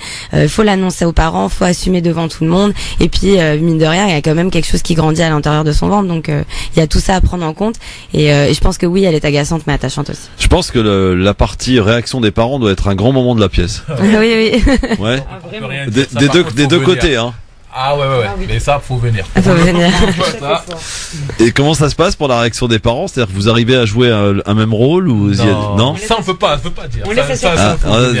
Faut l'annoncer aux parents, faut assumer devant tout le monde. Et puis mine de rien, il y a quand même quelque chose qui grandit à l'intérieur de son ventre, donc il y a tout ça à prendre en compte. Et je pense que oui, elle est agaçante mais attachante aussi.
Je pense que la partie réaction des parents doit être un grand moment de la pièce.
Oui.
Ouais. Des deux côtés, hein.
Ah ouais. Mais ça, faut venir.
Et comment ça se passe pour la réaction des parents? C'est-à-dire que vous arrivez à jouer un même rôle ou
non? Ça on peut pas dire.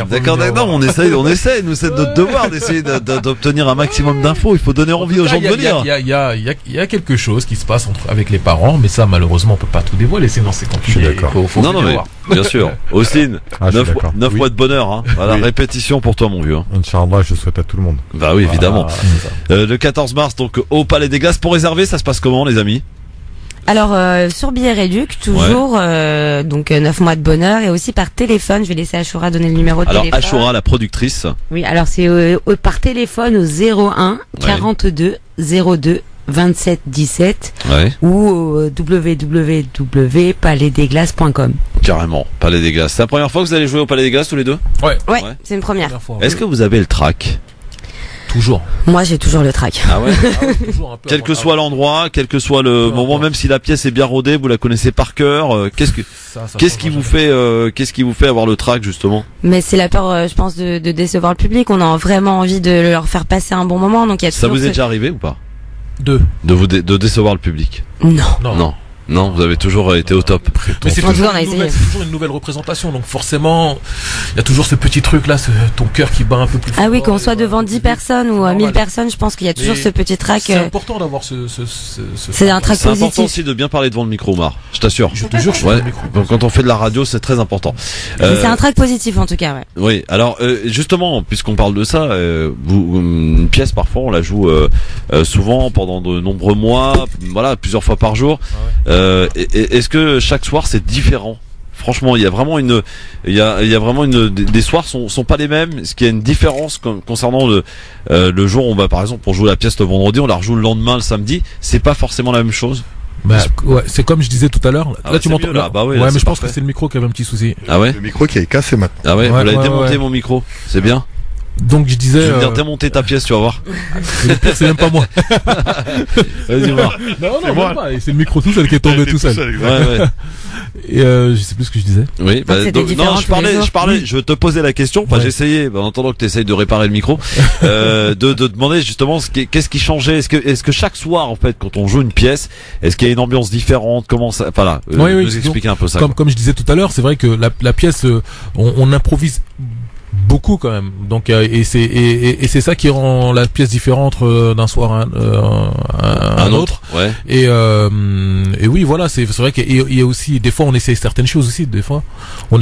D'accord, on essaie, nous c'est notre devoir d'essayer d'obtenir un maximum d'infos. Il faut donner envie aux gens de venir.
Il y a quelque chose qui se passe avec les parents, mais ça malheureusement on peut pas tout dévoiler, sinon c'est compliqué.
Je suis d'accord.
Non mais bien sûr. Austin, 9 mois de bonheur, hein. Voilà, répétition pour toi mon vieux.
Inch'Allah, je souhaite à tout le monde.
Bah oui, évidemment. Le 14 mars, donc au Palais des Glaces. Pour réserver, ça se passe comment, les amis?
Alors sur Billet Réduc, toujours donc 9 mois de bonheur, et aussi par téléphone. Je vais laisser Ashura donner le numéro de téléphone.
Alors Ashura, la productrice.
Oui, alors c'est par téléphone au 01 42 02 27 17 ou au www.palaisdesglaces.com.
Carrément, Palais des Glaces. C'est la première fois que vous allez jouer au Palais des Glaces tous les deux?
Ouais, c'est une première.
Est-ce que vous avez le trac?
Toujours.
Moi, j'ai toujours le trac.
Ah ouais. Quel que soit l'endroit, quel que soit le moment, même si la pièce est bien rodée, vous la connaissez par cœur. Qu'est-ce qui vous fait avoir le trac justement?
Mais c'est la peur, je pense, de décevoir le public. On a vraiment envie de leur faire passer un bon moment. Donc il y a
ça vous est déjà arrivé ou pas?
De
décevoir le public?
Non.
Non, vous avez toujours été au top.
Mais c'est toujours une nouvelle représentation, donc forcément, il y a toujours ce petit truc là, ton cœur qui bat un peu plus fort.
Ah oui, qu'on soit devant 10 personnes ou 1000 personnes, je pense qu'il y a toujours ce petit trac.
C'est important d'avoir c'est
un trac positif.
C'est important aussi de bien parler devant le micro, Omar. Je t'assure.
Je te jure, le micro.
Donc, quand on fait de la radio, c'est très important.
C'est un trac positif en tout cas, ouais.
Oui, alors justement, puisqu'on parle de ça, une pièce parfois on la joue souvent pendant de nombreux mois, voilà, plusieurs fois par jour. Est-ce que chaque soir c'est différent? Franchement, il y a vraiment des soirs sont pas les mêmes. Est-ce qu'il y a une différence concernant le jour où on va, par exemple, pour jouer la pièce le vendredi, on la rejoue le lendemain, le samedi? C'est pas forcément la même chose.
C'est comme je disais tout à l'heure. Là, tu m'entends là? Mais je pense que c'est le micro qui avait un petit souci.
Ah ouais?
Le micro qui est cassé maintenant.
Ah ouais? Vous l'avez démonté mon micro. C'est bien.
Donc je disais.
Je vais venir démonter ta pièce, tu vas voir.
C'est même pas moi.
Vas-y voir.
Non, même pas. C'est le micro tout seul qui est tombé tout seul.
Ouais.
Et je sais plus ce que je disais.
Oui, je te posais la question, j'essayais, en attendant que tu essayes de réparer le micro, de demander justement qu'est-ce qui changeait. Est-ce que chaque soir, en fait, quand on joue une pièce, est-ce qu'il y a une ambiance différente? Comment ça, voilà, nous expliquer un peu ça.
Comme je disais tout à l'heure, c'est vrai que la pièce, on improvise beaucoup quand même, donc et c'est ça qui rend la pièce différente d'un soir à un autre.
Ouais.
Et oui, voilà, c'est vrai qu'il y a aussi des fois on essaie certaines choses aussi, on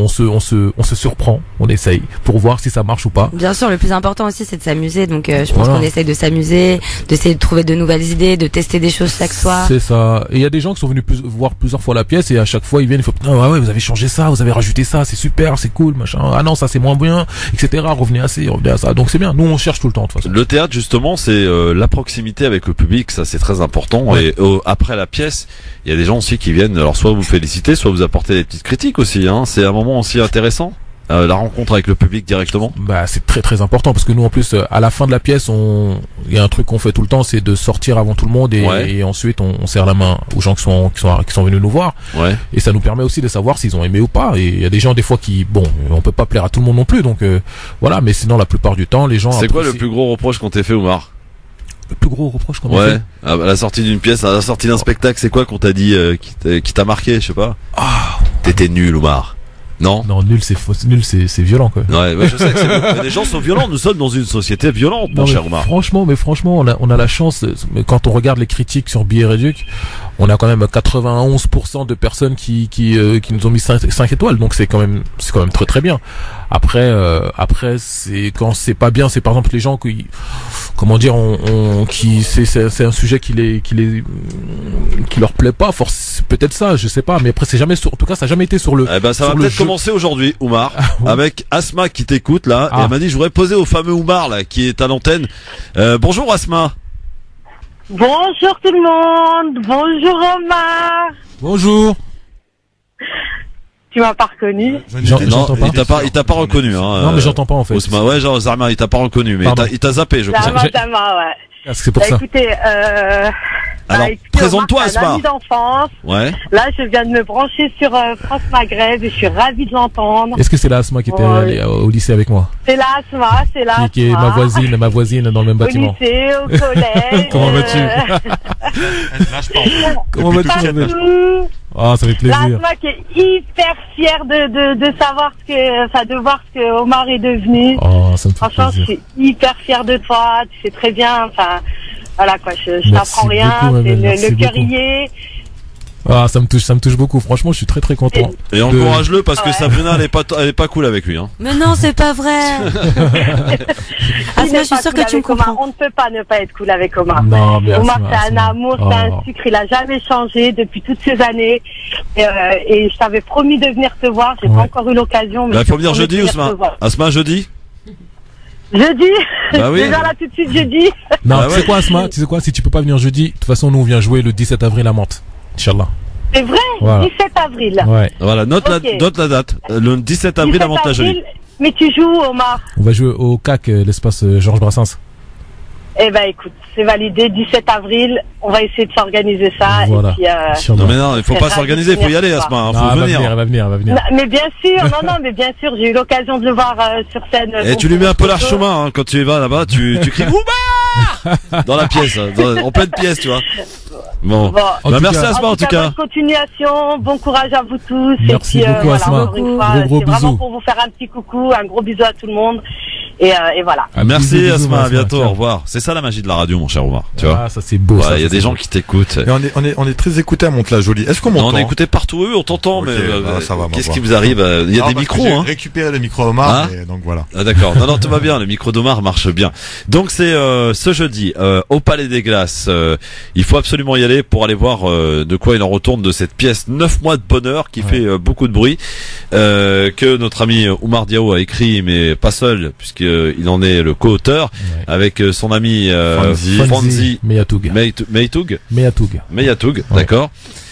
se surprend, on essaye pour voir si ça marche ou pas.
Bien sûr, le plus important aussi c'est de s'amuser, donc je pense qu'on essaye de s'amuser, d'essayer de trouver de nouvelles idées, de tester des choses chaque soir.
C'est ça. Et il y a des gens qui sont venus voir plusieurs fois la pièce, et à chaque fois ils viennent, ouais, vous avez changé ça, vous avez rajouté ça, c'est super, c'est cool, machin. Ah non, ça c'est moins bien, etc. Revenez à ça. Donc c'est bien. Nous on cherche tout le temps de toute façon.
Le théâtre justement, c'est la proximité avec le public, ça c'est très important. Ouais. Et après la pièce, il y a des gens aussi qui viennent, alors soit vous féliciter, soit vous apporter des petites critiques aussi. C'est un moment aussi intéressant. La rencontre avec le public directement.
C'est très très important, parce que nous en plus à la fin de la pièce, il y a un truc qu'on fait tout le temps, c'est de sortir avant tout le monde et ensuite on serre la main aux gens qui sont venus nous voir.
Ouais.
Et ça nous permet aussi de savoir s'ils ont aimé ou pas. Et il y a des gens des fois qui, on peut pas plaire à tout le monde non plus, donc voilà. Mais sinon la plupart du temps les gens.
C'est quoi le plus gros reproche qu'on t'ait fait, Omar?
Le plus gros reproche qu'on m'a fait?
À la sortie d'une pièce, à la sortie d'un spectacle, c'est quoi qu'on t'a dit qui t'a marqué, je sais pas? T'étais nul, Omar. Non,
nul, c'est violent, quoi.
Ouais, je sais que les gens sont violents. Nous sommes dans une société violente, mon cher Omar.
Franchement, on a la chance, quand on regarde les critiques sur Billet Réduc, on a quand même 91% de personnes qui nous ont mis 5 étoiles, donc c'est quand même très très bien. Après, c'est quand c'est pas bien, c'est par exemple les gens qui, comment dire, c'est un sujet qui leur plaît pas, peut-être ça, je sais pas, mais après ça a jamais été sur le.
Ça va peut-être commencer aujourd'hui, Omar, avec Asma qui t'écoute là. Et elle m'a dit, je voudrais poser au fameux Omar là qui est à l'antenne. Bonjour Asma.
Bonjour tout le monde. Bonjour Omar.
Bonjour.
Tu m'as pas reconnu?
Non, il t'a pas reconnu, hein.
Non, mais j'entends pas en fait.
Osma, ouais, genre Zarma, il t'a pas reconnu, mais il t'a zappé, je crois.
Zarma, ouais.
C'est pour ça.
Écoutez,
Alors, présente-toi, Asma.
C'est un ami d'enfance.
Ouais.
Là, je viens de me brancher sur France Maghreb et je suis ravie de l'entendre.
Est-ce que c'est la Asma qui était au lycée avec moi?
C'est la Asma, c'est la Asma.
Qui est ma voisine dans le même bâtiment.
Au lycée, au collège.
Comment vas-tu? Comment vas-tu? Ah, ça fait plaisir.
L'Asma qui est hyper fière de savoir de voir ce que Omar est devenu.
Oh, ça me fait
Franchement,
plaisir.
je suis hyper fière de toi. Tu fais très bien. Enfin, voilà quoi. Je t'apprends rien. C'est le cœur y est.
Ah, ça me touche beaucoup. Franchement, je suis très content.
Et encourage-le parce que Sabrina, elle est pas cool avec lui, hein.
Mais non, c'est pas vrai. Asma, je suis sûre que tu me comprends.
On ne peut pas ne pas être cool avec Omar.
Non, mais
Omar, c'est un amour, c'est un sucre. Il a jamais changé depuis toutes ces années. Et je t'avais promis de venir te voir. J'ai pas encore eu l'occasion.
Il faut venir jeudi, Asma. Asma, jeudi.
Jeudi.
Bah oui.
Déjà là tout de suite jeudi.
Non, tu sais quoi, Asma? Tu sais quoi? Si tu peux pas venir jeudi, de toute façon, nous on vient jouer le 17 avril à Mantes. Inch'Allah.
C'est vrai,
voilà.
17 avril.
Ouais.
Voilà, note la date. Le 17 avril à Mantes-la-Jolie.
Mais tu joues, Omar?
On va jouer au CAC, l'espace Georges Brassens.
Eh ben écoute, c'est validé, 17 avril, on va essayer de s'organiser ça.
Voilà.
Et puis,
non mais non, il faut pas s'organiser, il faut y aller, Asma, faut venir.
Elle va venir.
Mais bien sûr, mais bien sûr, j'ai eu l'occasion de le voir sur scène.
Et tu lui mets un peu l'archemin, hein, quand tu y vas là-bas, tu cries Oumar dans la pièce, en pleine pièce, tu vois. Bon. Merci Asma en tout cas.
Bonne continuation, bon courage à vous tous.
Merci beaucoup Asma. Gros
c'est
bisous.
vraiment pour vous faire un petit coucou, un gros bisou à tout le monde. Et voilà.
Merci
bisous,
Asma, à
Asma,
bientôt,
ciao.
au revoir. C'est ça la magie de la radio, mon cher Omar. Tu vois.
Ah, ça c'est beau.
Il y a des gens qui t'écoutent.
Et on est très écoutés à Mantes-la-Jolie. Est-ce qu'on m'entend?
On est écouté partout, on t'entend, mais
ça va.
qu'est-ce qui vous arrive? Il y a des micros, hein.
J'ai récupéré le micro d'Omar, donc voilà.
Ah d'accord. Non, tout va bien. Le micro d'Omar marche bien. Donc c'est ce jeudi au Palais des Glaces. Il faut absolument y aller pour aller voir de quoi il en retourne de cette pièce 9 mois de bonheur qui fait beaucoup de bruit, que notre ami Oumar Diao a écrit, mais pas seul, puisqu'il en est le co-auteur avec son ami Fonzi
Meyatoug,
d'accord,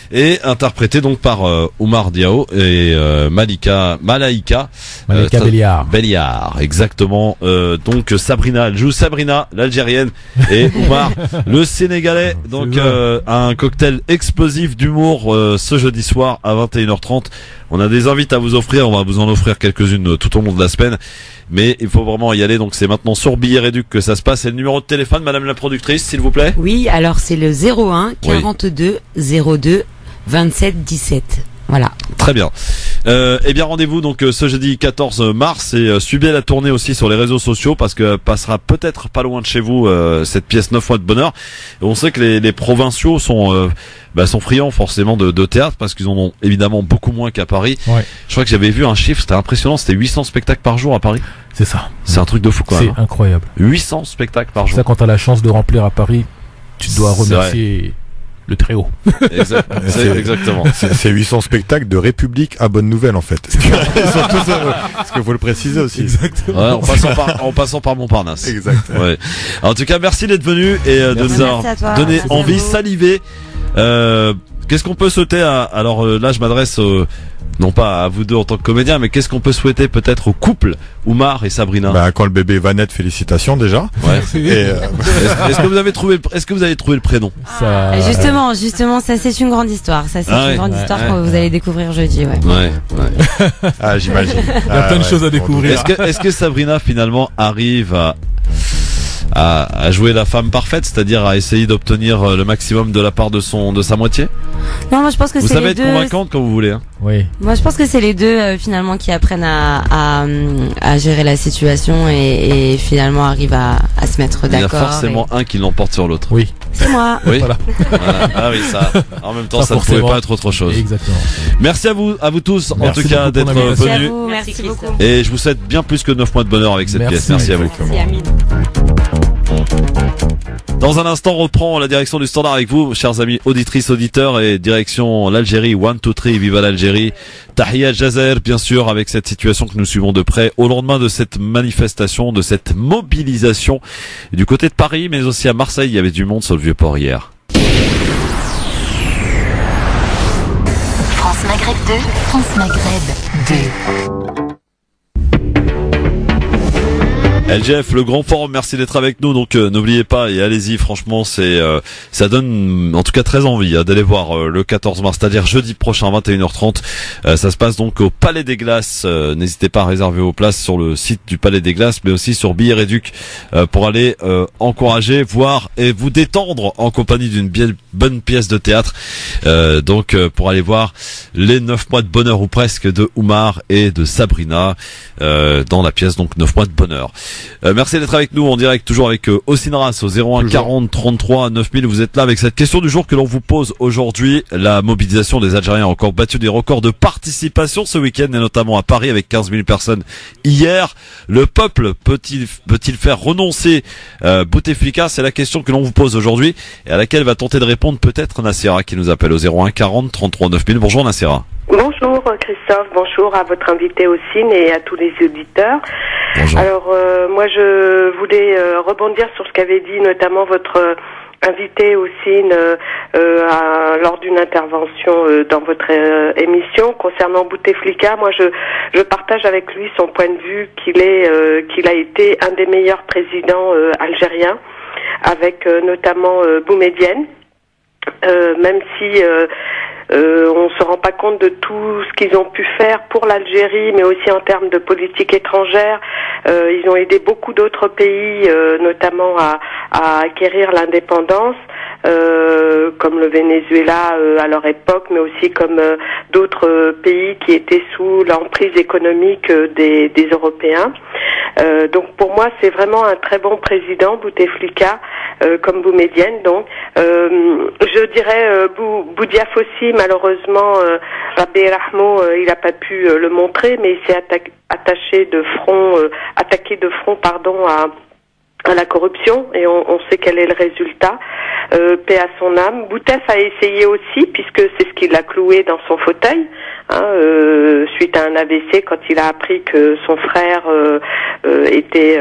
et interprété donc par Oumar Diao et Malaika Belliard, exactement. Donc Sabrina, elle joue Sabrina, l'Algérienne, et Oumar, le Sénégalais. Donc un cocktail explosif d'humour ce jeudi soir à 21h30. On a des invites à vous offrir, on va vous en offrir quelques-unes tout au long de la semaine, mais il faut vraiment y aller. Donc c'est maintenant sur Billet Réduc que ça se passe. C'est le numéro de téléphone, madame la productrice, s'il vous plaît.
Oui, alors c'est le 01 42 02 27 17. Voilà.
Très bien. Eh bien, rendez-vous donc ce jeudi 14 mars et suivez la tournée aussi sur les réseaux sociaux parce que passera peut-être pas loin de chez vous cette pièce 9 mois de bonheur. Et on sait que les provinciaux sont friands forcément de théâtre parce qu'ils en ont évidemment beaucoup moins qu'à Paris.
Ouais.
Je crois que j'avais vu un chiffre, c'était impressionnant, c'était 800 spectacles par jour à Paris.
C'est ça.
C'est un truc de fou quoi.
C'est incroyable.
800 spectacles par jour.
Ça, quand t'as la chance de remplir à Paris, tu dois remercier le très haut.
Exactement.
C'est 800 spectacles de République à Bonne Nouvelle en fait. Ils sont tous heureux. Parce qu'il faut le préciser aussi.
Exactement.
Ouais, en passant par Montparnasse.
Exactement.
Ouais. En tout cas, merci d'être venu et de nous avoir donné envie, salivé. Qu'est-ce qu'on peut souhaiter alors là, je m'adresse non pas à vous deux en tant que comédien, mais qu'est-ce qu'on peut souhaiter peut-être au couple Oumar et Sabrina?
Quand le bébé va naître, félicitations déjà.
Ouais. Est-ce que vous avez trouvé le prénom?
Justement, ça c'est une grande histoire. Ça c'est une grande histoire que vous allez découvrir jeudi. Ouais.
Ah, j'imagine.
Il y a plein de choses à découvrir.
Est-ce que Sabrina finalement arrive à jouer la femme parfaite, c'est-à-dire à essayer d'obtenir le maximum de la part de sa moitié?
Non, moi je pense que
vous
c'est
savez
les
être
deux.
convaincante quand vous voulez. Hein.
Oui.
Moi je pense que c'est les deux finalement qui apprennent à gérer la situation et finalement arrivent à se mettre d'accord.
Il y a forcément un qui l'emporte sur l'autre.
Oui.
C'est moi.
Oui. Voilà. Ah oui, ça. En même temps, ça ne pouvait pas être autre chose.
Exactement.
Merci à vous tous
merci
en tout cas d'être venus.
Merci beaucoup.
Et je vous souhaite bien plus que 9 mois de bonheur avec cette pièce. Merci à vous.
Merci Amine.
Dans un instant, on reprend la direction du standard avec vous, chers amis auditrices, auditeurs, et direction l'Algérie, 1, 2, 3, viva l'Algérie. Tahia Jazer, bien sûr, avec cette situation que nous suivons de près, au lendemain de cette manifestation, de cette mobilisation, du côté de Paris, mais aussi à Marseille, il y avait du monde sur le Vieux-Port hier.
France Maghreb 2, France Maghreb 2.
LGF, le grand forum, merci d'être avec nous. Donc n'oubliez pas et allez-y. Franchement, c'est ça donne en tout cas très envie d'aller voir le 14 mars, c'est-à-dire jeudi prochain 21h30. Ça se passe donc au Palais des Glaces. N'hésitez pas à réserver vos places sur le site du Palais des Glaces, mais aussi sur Billets Réduc pour aller encourager, voir et vous détendre en compagnie d'une bonne pièce de théâtre. Donc pour aller voir les 9 mois de bonheur ou presque de Oumar et de Sabrina dans la pièce donc 9 mois de bonheur. Merci d'être avec nous en direct, toujours avec Osinras au 01 40 33 9000. Vous êtes là avec cette question du jour que l'on vous pose aujourd'hui. La mobilisation des Algériens a encore battu des records de participation ce week-end, et notamment à Paris avec 15 000 personnes hier. Le peuple peut-il faire renoncer Bouteflika? C'est la question que l'on vous pose aujourd'hui et à laquelle va tenter de répondre peut-être Nassira qui nous appelle au 01 40 33 9000. Bonjour Nassira.
Bonjour Christophe, bonjour à votre invité aussi et à tous les auditeurs.
Bonjour.
Alors moi je voulais rebondir sur ce qu'avait dit notamment votre invité aussi lors d'une intervention dans votre émission concernant Bouteflika. Moi je partage avec lui son point de vue qu'il a été un des meilleurs présidents algériens, avec notamment Boumedienne, même si on se rend pas compte de tout ce qu'ils ont pu faire pour l'Algérie, mais aussi en termes de politique étrangère. Ils ont aidé beaucoup d'autres pays, notamment à acquérir l'indépendance, comme le Venezuela à leur époque, mais aussi comme d'autres pays qui étaient sous l'emprise économique des Européens. Donc pour moi, c'est vraiment un très bon président, Bouteflika, comme Boumedienne. Donc, je dirais Boudiaf aussi, malheureusement, Rabbi Rahmo, il n'a pas pu le montrer, mais il s'est attaqué de front, à la corruption, et on sait quel est le résultat. Paix à son âme. Boutef a essayé aussi, puisque c'est ce qui l'a cloué dans son fauteuil, suite à un AVC, quand il a appris que son frère était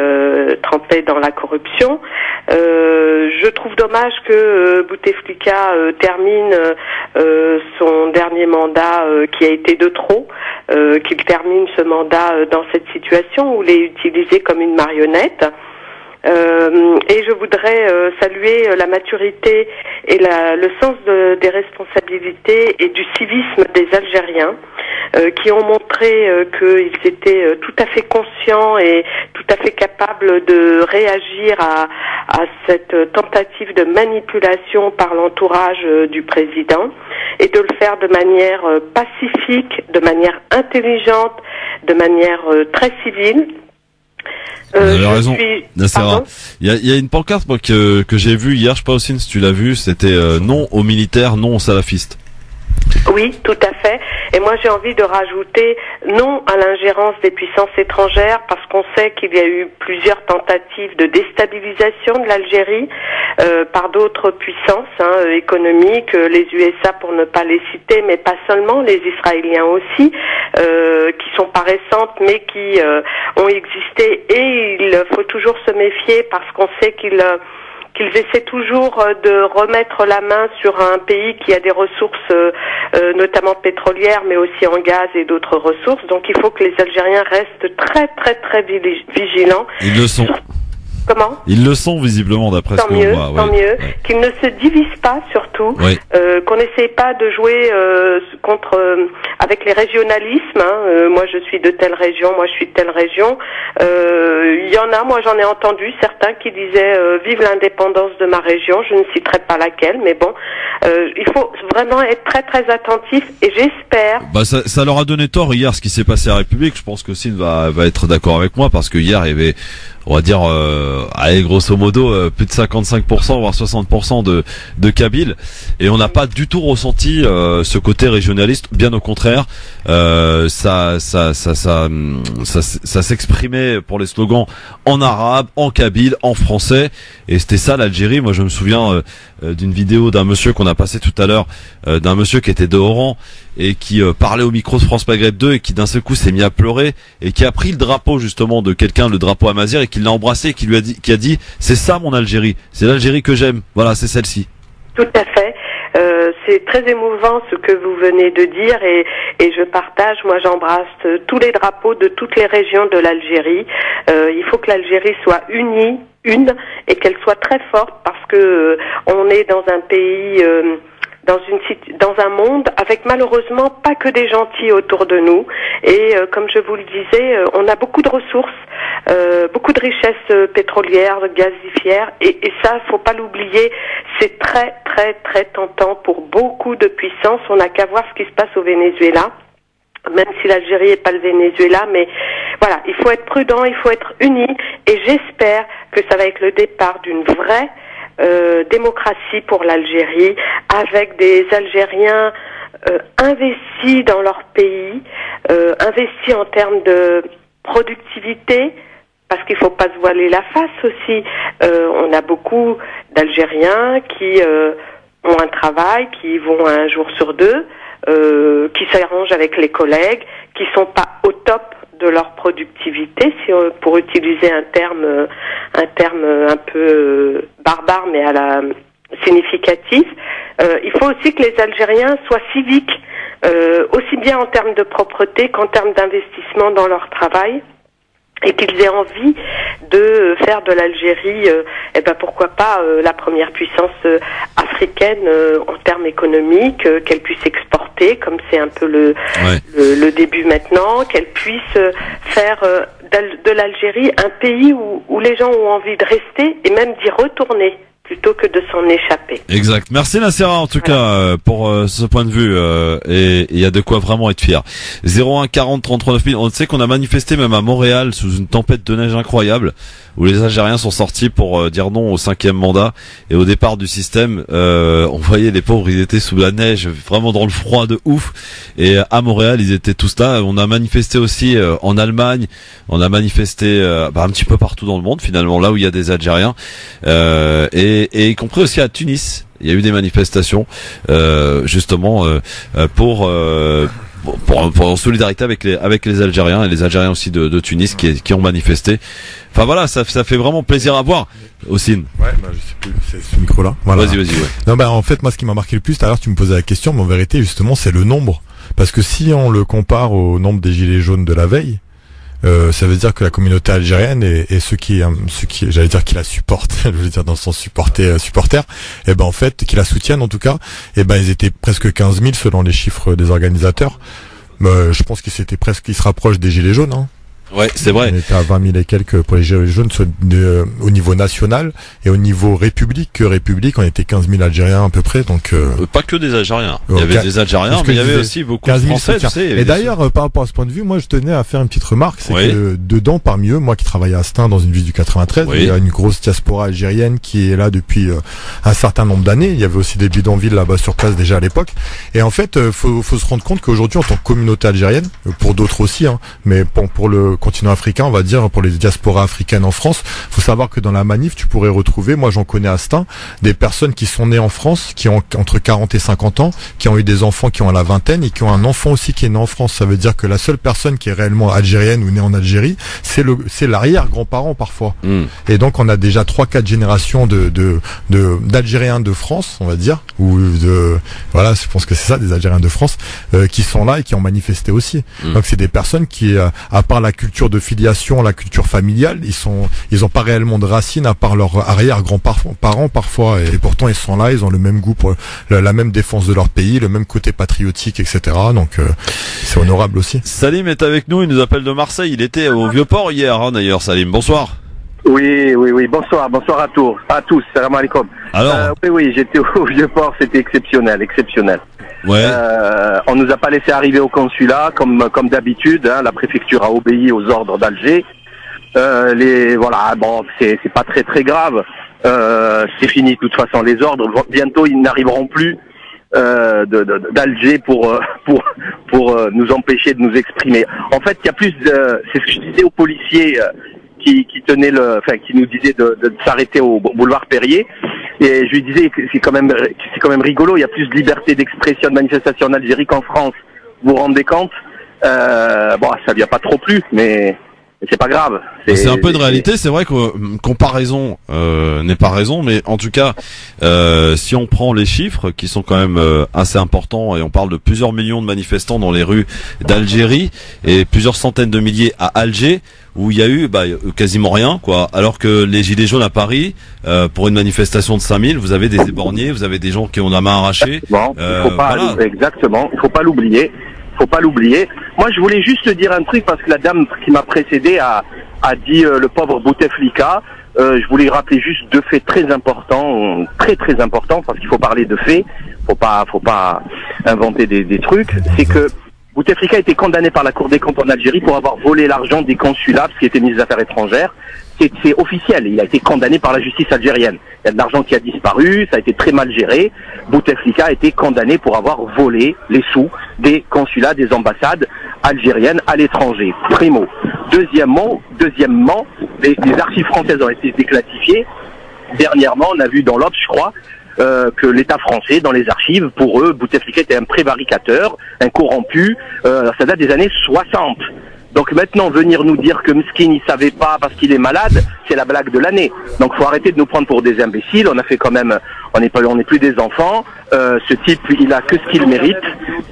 trempé dans la corruption. Je trouve dommage que Bouteflika termine son dernier mandat qui a été de trop, qu'il termine ce mandat dans cette situation où il est utilisé comme une marionnette. Et je voudrais saluer la maturité et le sens des responsabilités et du civisme des Algériens qui ont montré qu'ils étaient tout à fait conscients et tout à fait capables de réagir à cette tentative de manipulation par l'entourage du président, et de le faire de manière pacifique, de manière intelligente, de manière très civile.
Vous avez raison, Nassira. Il y a une pancarte moi, que j'ai vue hier, je sais pas aussi si tu l'as vue, c'était non aux militaires, non aux salafistes.
Oui, tout à fait. Et moi, j'ai envie de rajouter non à l'ingérence des puissances étrangères, parce qu'on sait qu'il y a eu plusieurs tentatives de déstabilisation de l'Algérie par d'autres puissances économiques, les USA pour ne pas les citer, mais pas seulement, les Israéliens aussi, qui sont pas récentes, mais qui ont existé. Et il faut toujours se méfier, parce qu'on sait qu'ils essaient toujours de remettre la main sur un pays qui a des ressources, notamment pétrolières, mais aussi en gaz et d'autres ressources. Donc il faut que les Algériens restent très très très vigilants.
Ils le sont.
Comment ?
Ils le sont visiblement d'après ce qu'on voit.
Tant mieux. Qu'ils ne se divisent pas surtout, qu'on n'essaie pas de jouer avec les régionalismes. Moi je suis de telle région, moi je suis de telle région. Il y en a, moi j'en ai entendu certains qui disaient vive l'indépendance de ma région. Je ne citerai pas laquelle, mais bon, il faut vraiment être très très attentif, et j'espère.
Ça leur a donné tort hier ce qui s'est passé à la République. Je pense que Sine va être d'accord avec moi, parce que hier il y avait, on va dire, allez, grosso modo, plus de 55%, voire 60% de Kabyles, et on n'a pas du tout ressenti ce côté régionaliste. Bien au contraire, ça s'exprimait pour les slogans en arabe, en kabyle, en français, et c'était ça l'Algérie. Moi, je me souviens d'une vidéo d'un monsieur qu'on a passé tout à l'heure, d'un monsieur qui était de Oran et qui parlait au micro de France Maghreb 2 et qui d'un seul coup s'est mis à pleurer et qui a pris le drapeau justement de quelqu'un, le drapeau Amazigh, et qui l'a embrassé et qui a dit c'est ça mon Algérie, c'est l'Algérie que j'aime, voilà, c'est celle-ci.
Tout à fait. c'est très émouvant ce que vous venez de dire et je partage. Moi, j'embrasse tous les drapeaux de toutes les régions de l'Algérie. Il faut que l'Algérie soit unie, et qu'elle soit très forte parce que on est dans un pays, dans un monde avec malheureusement pas que des gentils autour de nous. Et comme je vous le disais, on a beaucoup de ressources, beaucoup de richesses pétrolières, gazifères, et ça, faut pas l'oublier. C'est très très très tentant pour beaucoup de puissances. On n'a qu'à voir ce qui se passe au Venezuela. Même si l'Algérie n'est pas le Venezuela, mais voilà, il faut être prudent, il faut être unis, et j'espère que ça va être le départ d'une vraie démocratie pour l'Algérie, avec des Algériens investis dans leur pays, investis en termes de productivité, parce qu'il faut pas se voiler la face aussi. On a beaucoup d'Algériens qui ont un travail, qui vont un jour sur deux, qui s'arrangent avec les collègues, qui sont pas au top de leur productivité, pour utiliser un terme un peu barbare mais à la significatif. Il faut aussi que les Algériens soient civiques, aussi bien en termes de propreté qu'en termes d'investissement dans leur travail, et qu'ils aient envie de faire de l'Algérie, pourquoi pas la première puissance africaine en termes économiques, qu'elle puisse exporter, comme c'est un peu le début maintenant, qu'elle puisse faire de l'Algérie un pays où les gens ont envie de rester et même d'y retourner, plutôt que de s'en échapper.
Exact. Merci Nacera en tout cas pour ce point de vue, et il y a de quoi vraiment être fier. 01 40 39 000. On sait qu'on a manifesté même à Montréal sous une tempête de neige incroyable, où les Algériens sont sortis pour dire non au 5e mandat, et au départ du système, on voyait les pauvres, ils étaient sous la neige, vraiment dans le froid de ouf, et à Montréal ils étaient tous là. On a manifesté aussi en Allemagne, on a manifesté un petit peu partout dans le monde finalement, là où il y a des Algériens, et y compris aussi à Tunis. Il y a eu des manifestations justement en solidarité avec les Algériens, et les Algériens aussi de Tunis qui ont manifesté. Enfin voilà, ça fait vraiment plaisir à voir. Ossine.
Ouais, je sais plus, c'est ce micro là. Voilà.
Vas-y, ouais.
Non, en fait, moi ce qui m'a marqué le plus, tout à l'heure tu me posais la question, mais en vérité justement c'est le nombre. Parce que si on le compare au nombre des gilets jaunes de la veille, ça veut dire que la communauté algérienne et ceux qui j'allais dire qui la supportent, je veux dire dans le sens supporter, en fait, qui la soutiennent en tout cas, ils étaient presque 15 000 selon les chiffres des organisateurs. Je pense qu'ils se rapprochent des gilets jaunes, hein.
Ouais, c'est vrai.
On était à 20 000 et quelques pour les gilets jaunes au niveau national, et au niveau République, on était 15 000 Algériens à peu près, donc
pas que des Algériens. Il y avait des Algériens, mais il y avait aussi beaucoup de Français. Tu sais,
et d'ailleurs, par rapport à ce point de vue, moi je tenais à faire une petite remarque, c'est que dedans, parmi eux, moi qui travaillais à Stein dans une ville du 93, il y a une grosse diaspora algérienne qui est là depuis un certain nombre d'années. Il y avait aussi des bidonvilles là-bas sur place déjà à l'époque. Et en fait, faut se rendre compte qu'aujourd'hui, en tant que communauté algérienne, pour d'autres aussi, hein, mais pour le continent africain, on va dire, pour les diasporas africaines en France, faut savoir que dans la manif, tu pourrais retrouver, moi j'en connais à Stein, des personnes qui sont nées en France, qui ont entre 40 et 50 ans, qui ont eu des enfants qui ont la vingtaine, et qui ont un enfant aussi qui est né en France. Ça veut dire que la seule personne qui est réellement algérienne ou née en Algérie, c'est l'arrière-grand-parent parfois. Et donc on a déjà 3-4 générations d'Algériens de France, on va dire, ou voilà, je pense que c'est ça, des Algériens de France, qui sont là et qui ont manifesté aussi. Donc c'est des personnes qui, à part la culture de filiation, la culture familiale, ils ont pas réellement de racines à part leurs arrière-grands-parents parfois, et pourtant ils sont là, ils ont le même goût pour la même défense de leur pays, le même côté patriotique, etc. Donc c'est honorable aussi.
Salim est avec nous, il nous appelle de Marseille, il était au Vieux-Port hier, hein, d'ailleurs. Salim, bonsoir.
Oui, bonsoir à tous, salam alaikum.
Alors
oui, j'étais au Vieux-Port, c'était exceptionnel.
Ouais.
On nous a pas laissé arriver au consulat comme d'habitude, hein, la préfecture a obéi aux ordres d'Alger. C'est pas très grave. C'est fini de toute façon, les ordres bientôt ils n'arriveront plus d'Alger pour nous empêcher de nous exprimer. En fait, il y a plus c'est ce que je disais aux policiers qui nous disait de s'arrêter au boulevard Périer, et je lui disais que c'est quand même rigolo, il y a plus de liberté d'expression, de manifestation en Algérie qu'en France. Vous vous rendez compte? Ça vient pas trop plus, mais C'est pas grave.
C'est un peu de réalité. C'est vrai que comparaison n'est pas raison, mais en tout cas, si on prend les chiffres qui sont quand même assez importants, et on parle de plusieurs millions de manifestants dans les rues d'Algérie et plusieurs centaines de milliers à Alger, où il y a eu quasiment rien, quoi. Alors que les Gilets jaunes à Paris, pour une manifestation de 5000, vous avez des éborgnés, vous avez des gens qui ont la main arrachée.
Exactement. Il faut pas l'oublier. Moi, je voulais juste dire un truc parce que la dame qui m'a précédé a dit le pauvre Bouteflika. Je voulais rappeler juste deux faits très importants, très importants, parce qu'il faut parler de faits. Faut pas inventer des trucs. C'est que Bouteflika a été condamné par la Cour des comptes en Algérie pour avoir volé l'argent des consulats, ce qui était ministre des Affaires étrangères. C'est officiel, il a été condamné par la justice algérienne. Il y a de l'argent qui a disparu, ça a été très mal géré. Bouteflika a été condamné pour avoir volé les sous des consulats, des ambassades algériennes à l'étranger. Primo. Deuxièmement, les archives françaises ont été déclassifiées. Dernièrement, on a vu dans l'Obs, je crois, que l'État français, dans les archives, pour eux, Bouteflika était un prévaricateur, un corrompu. Ça date des années 60. Donc maintenant, venir nous dire que Mskin, il savait pas parce qu'il est malade, c'est la blague de l'année. Donc faut arrêter de nous prendre pour des imbéciles. On a fait quand même, on n'est plus des enfants. Ce type, il a que ce qu'il mérite.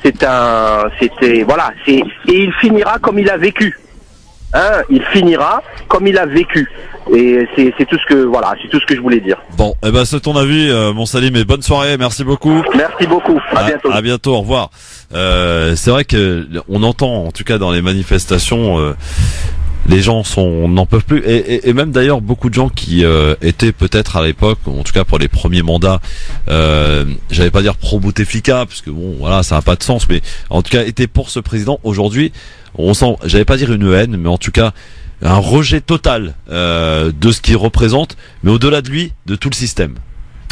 Et il finira comme il a vécu. Il finira comme il a vécu. Et c'est tout ce que je voulais dire.
Bon, c'est ton avis, mon Salim, et bonne soirée, merci beaucoup.
Merci beaucoup, à bientôt.
À bientôt, au revoir. C'est vrai que on entend, en tout cas dans les manifestations, les gens n'en peuvent plus, et même d'ailleurs beaucoup de gens qui étaient peut-être à l'époque, en tout cas pour les premiers mandats, j'allais pas dire pro Bouteflika, parce que bon, voilà, ça n'a pas de sens, mais en tout cas étaient pour ce président. Aujourd'hui, on sent, j'allais pas dire une haine, mais en tout cas un rejet total de ce qu'il représente, mais au-delà de lui, de tout le système.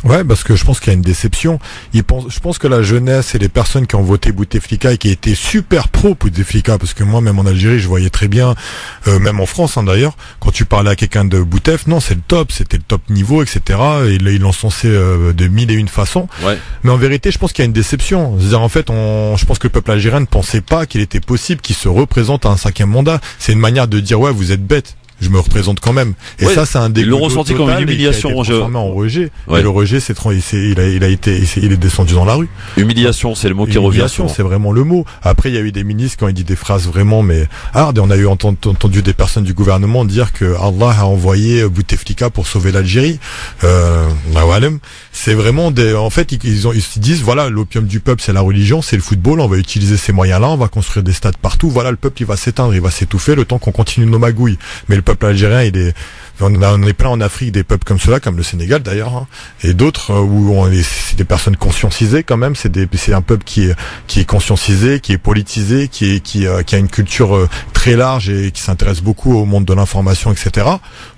Ouais, parce que je pense qu'il y a une déception. Je pense que la jeunesse et les personnes qui ont voté Bouteflika et qui étaient super pro Bouteflika, parce que moi, même en Algérie, je voyais très bien, même en France, d'ailleurs, quand tu parlais à quelqu'un de Boutef, non, c'est le top, c'était le top niveau, etc. Et là, ils l'encensait de mille et une façons. Ouais. Mais en vérité, je pense qu'il y a une déception. C'est-à-dire, en fait, je pense que le peuple algérien ne pensait pas qu'il était possible qu'il se représente à un 5e mandat. C'est une manière de dire, ouais, vous êtes bête. Je me représente quand même. Et ça, c'est un dégoût.
Ils l'ont ressenti comme une humiliation.
Il a été transformé en rejet. Ouais. Et le rejet, il est descendu dans la rue.
Humiliation, c'est le mot qui revient.
Humiliation, c'est vraiment le mot. Après, il y a eu des ministres qui ont dit des phrases vraiment, mais hard. Et on a eu entendu des personnes du gouvernement dire que Allah a envoyé Bouteflika pour sauver l'Algérie. C'est vraiment en fait, ils se disent, voilà, l'opium du peuple, c'est la religion, c'est le football. On va utiliser ces moyens-là. On va construire des stades partout. Voilà, le peuple, il va s'éteindre, il va s'étouffer le temps qu'on continue nos magouilles. Mais le peuple algérien, on est plein en Afrique des peuples comme cela, comme le Sénégal d'ailleurs, et d'autres où c'est des personnes conscientisées quand même. C'est un peuple qui est conscientisé, qui est politisé, qui a une culture très large et qui s'intéresse beaucoup au monde de l'information, etc.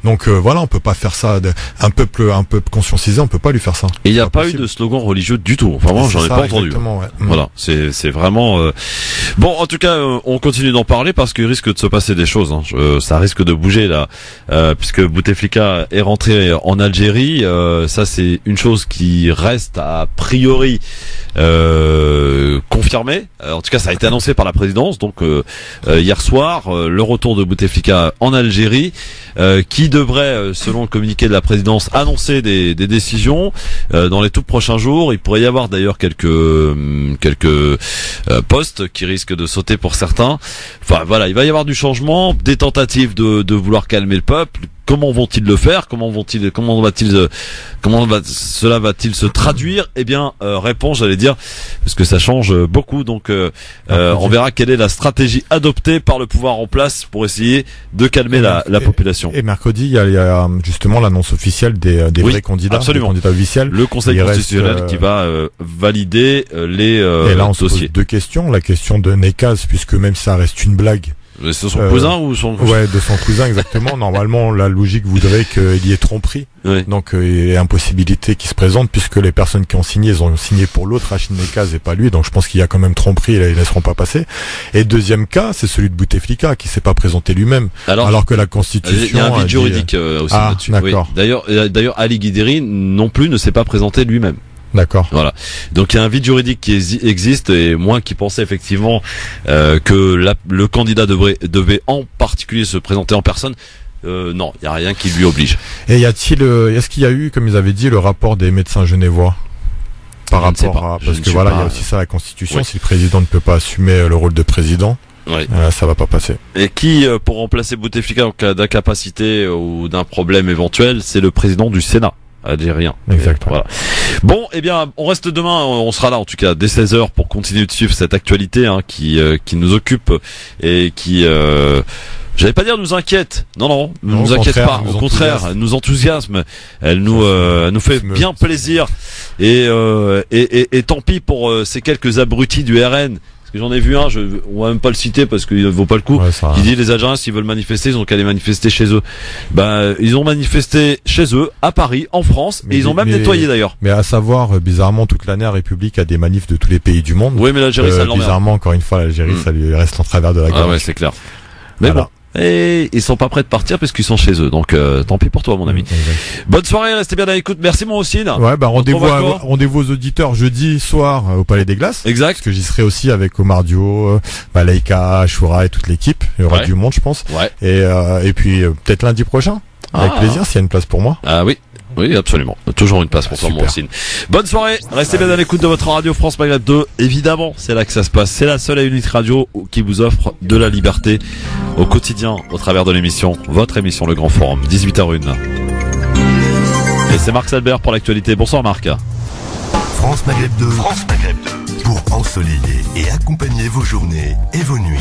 Donc voilà, on peut pas faire ça. Un peuple conscientisé, on peut pas lui faire ça.
Et il n'y a pas eu de slogan religieux du tout. Enfin, moi, j'en ai pas entendu. Ouais. Voilà, c'est vraiment. Bon, en tout cas, on continue d'en parler parce qu'il risque de se passer des choses. Ça risque de bouger là, puisque Bouteflika est rentré en Algérie. Ça, c'est une chose qui reste a priori confirmée. En tout cas, ça a été annoncé par la présidence. Donc hier soir, le retour de Bouteflika en Algérie, qui devrait, selon le communiqué de la présidence, annoncer des décisions dans les tout prochains jours. Il pourrait y avoir d'ailleurs quelques postes qui risquent de sauter pour certains. Enfin voilà, il va y avoir du changement, des tentatives de vouloir calmer le peuple. Comment vont-ils le faire? Comment cela va-t-il se traduire? Eh bien, réponse, j'allais dire, parce que ça change beaucoup. Donc, on verra quelle est la stratégie adoptée par le pouvoir en place pour essayer de calmer la population.
Et mercredi, il y a justement l'annonce officielle des vrais candidats,
absolument.
Des candidats officiels.
Le Conseil constitutionnel qui va valider les
et là, on
dossiers.
Se pose deux questions. La question de Nekaz, puisque même ça reste une blague.
C'est son cousin ou son cousin?
Ouais, de son cousin, exactement. Normalement, la logique voudrait qu'il y ait tromperie. Oui. Donc, il y a impossibilité qui se présente puisque les personnes qui ont signé, ils ont signé pour l'autre, Rachid Nekaz et pas lui. Donc, je pense qu'il y a quand même tromperie et ils laisseront pas passer. Et deuxième cas, c'est celui de Bouteflika qui s'est pas présenté lui-même. Alors que la Constitution.
Il y a un vide juridique aussi là-dessus.
D'accord.
Oui. D'ailleurs, Ali Guideri non plus ne s'est pas présenté lui-même.
D'accord.
Voilà. Donc il y a un vide juridique qui existe, et moi qui pensais effectivement que le candidat devait en particulier se présenter en personne. Non, il y a rien qui lui oblige.
Et est-ce qu'il y a eu, comme ils avaient dit, le rapport des médecins genevois par rapport à, parce que voilà, il y a aussi ça la Constitution. Oui. Si le président ne peut pas assumer le rôle de président, oui, ça va pas passer.
Et qui, pour remplacer Bouteflika en cas d'incapacité ou d'un problème éventuel, c'est le président du Sénat algérien.
Exactement.
Voilà. Bon, eh bien, on reste demain, on sera là en tout cas dès 16h pour continuer de suivre cette actualité qui nous occupe et qui j'allais pas dire nous inquiète. Non, nous inquiète pas. Au contraire, elle nous enthousiasme. Elle nous fait bien plaisir. Et tant pis pour ces quelques abrutis du RN. Parce que j'en ai vu un, on va même pas le citer parce qu'il ne vaut pas le coup. Qui dit les Algériens s'ils veulent manifester, ils ont qu'à aller manifester chez eux. Ils ont manifesté chez eux, à Paris, en France, et ils ont même nettoyé d'ailleurs.
Mais à savoir, bizarrement, toute l'année, la République a des manifs de tous les pays du monde.
Oui, mais l'Algérie, ça l'emmerde.
Bizarrement, encore une fois, l'Algérie, ça lui reste en travers de la gorge.
Ah ouais, c'est clair. Mais voilà. Bon. Et ils sont pas prêts de partir parce qu'ils sont chez eux. Donc tant pis pour toi mon ami. Bonne soirée, restez bien à l'écoute. Merci mon Houssine.
Ouais, rendez-vous aux auditeurs jeudi soir au Palais des Glaces.
Exact.
Parce que j'y serai aussi avec Omar Dio, Malaika, Choura et toute l'équipe. Il y aura du monde, je pense.
Ouais.
Et puis peut-être lundi prochain. Avec plaisir s'il y a une place pour moi.
Ah oui. Oui, absolument. Toujours une place pour toi, mon Houssine. Bonne soirée. Restez bien à l'écoute de votre radio France Maghreb 2. Évidemment, c'est là que ça se passe. C'est la seule et unique radio qui vous offre de la liberté au quotidien au travers de l'émission. Votre émission, Le Grand Forum. 18h01. Et c'est Marc Salbert pour l'actualité. Bonsoir, Marc.
France Maghreb 2. France Maghreb 2. Pour ensoleiller et accompagner vos journées et vos nuits.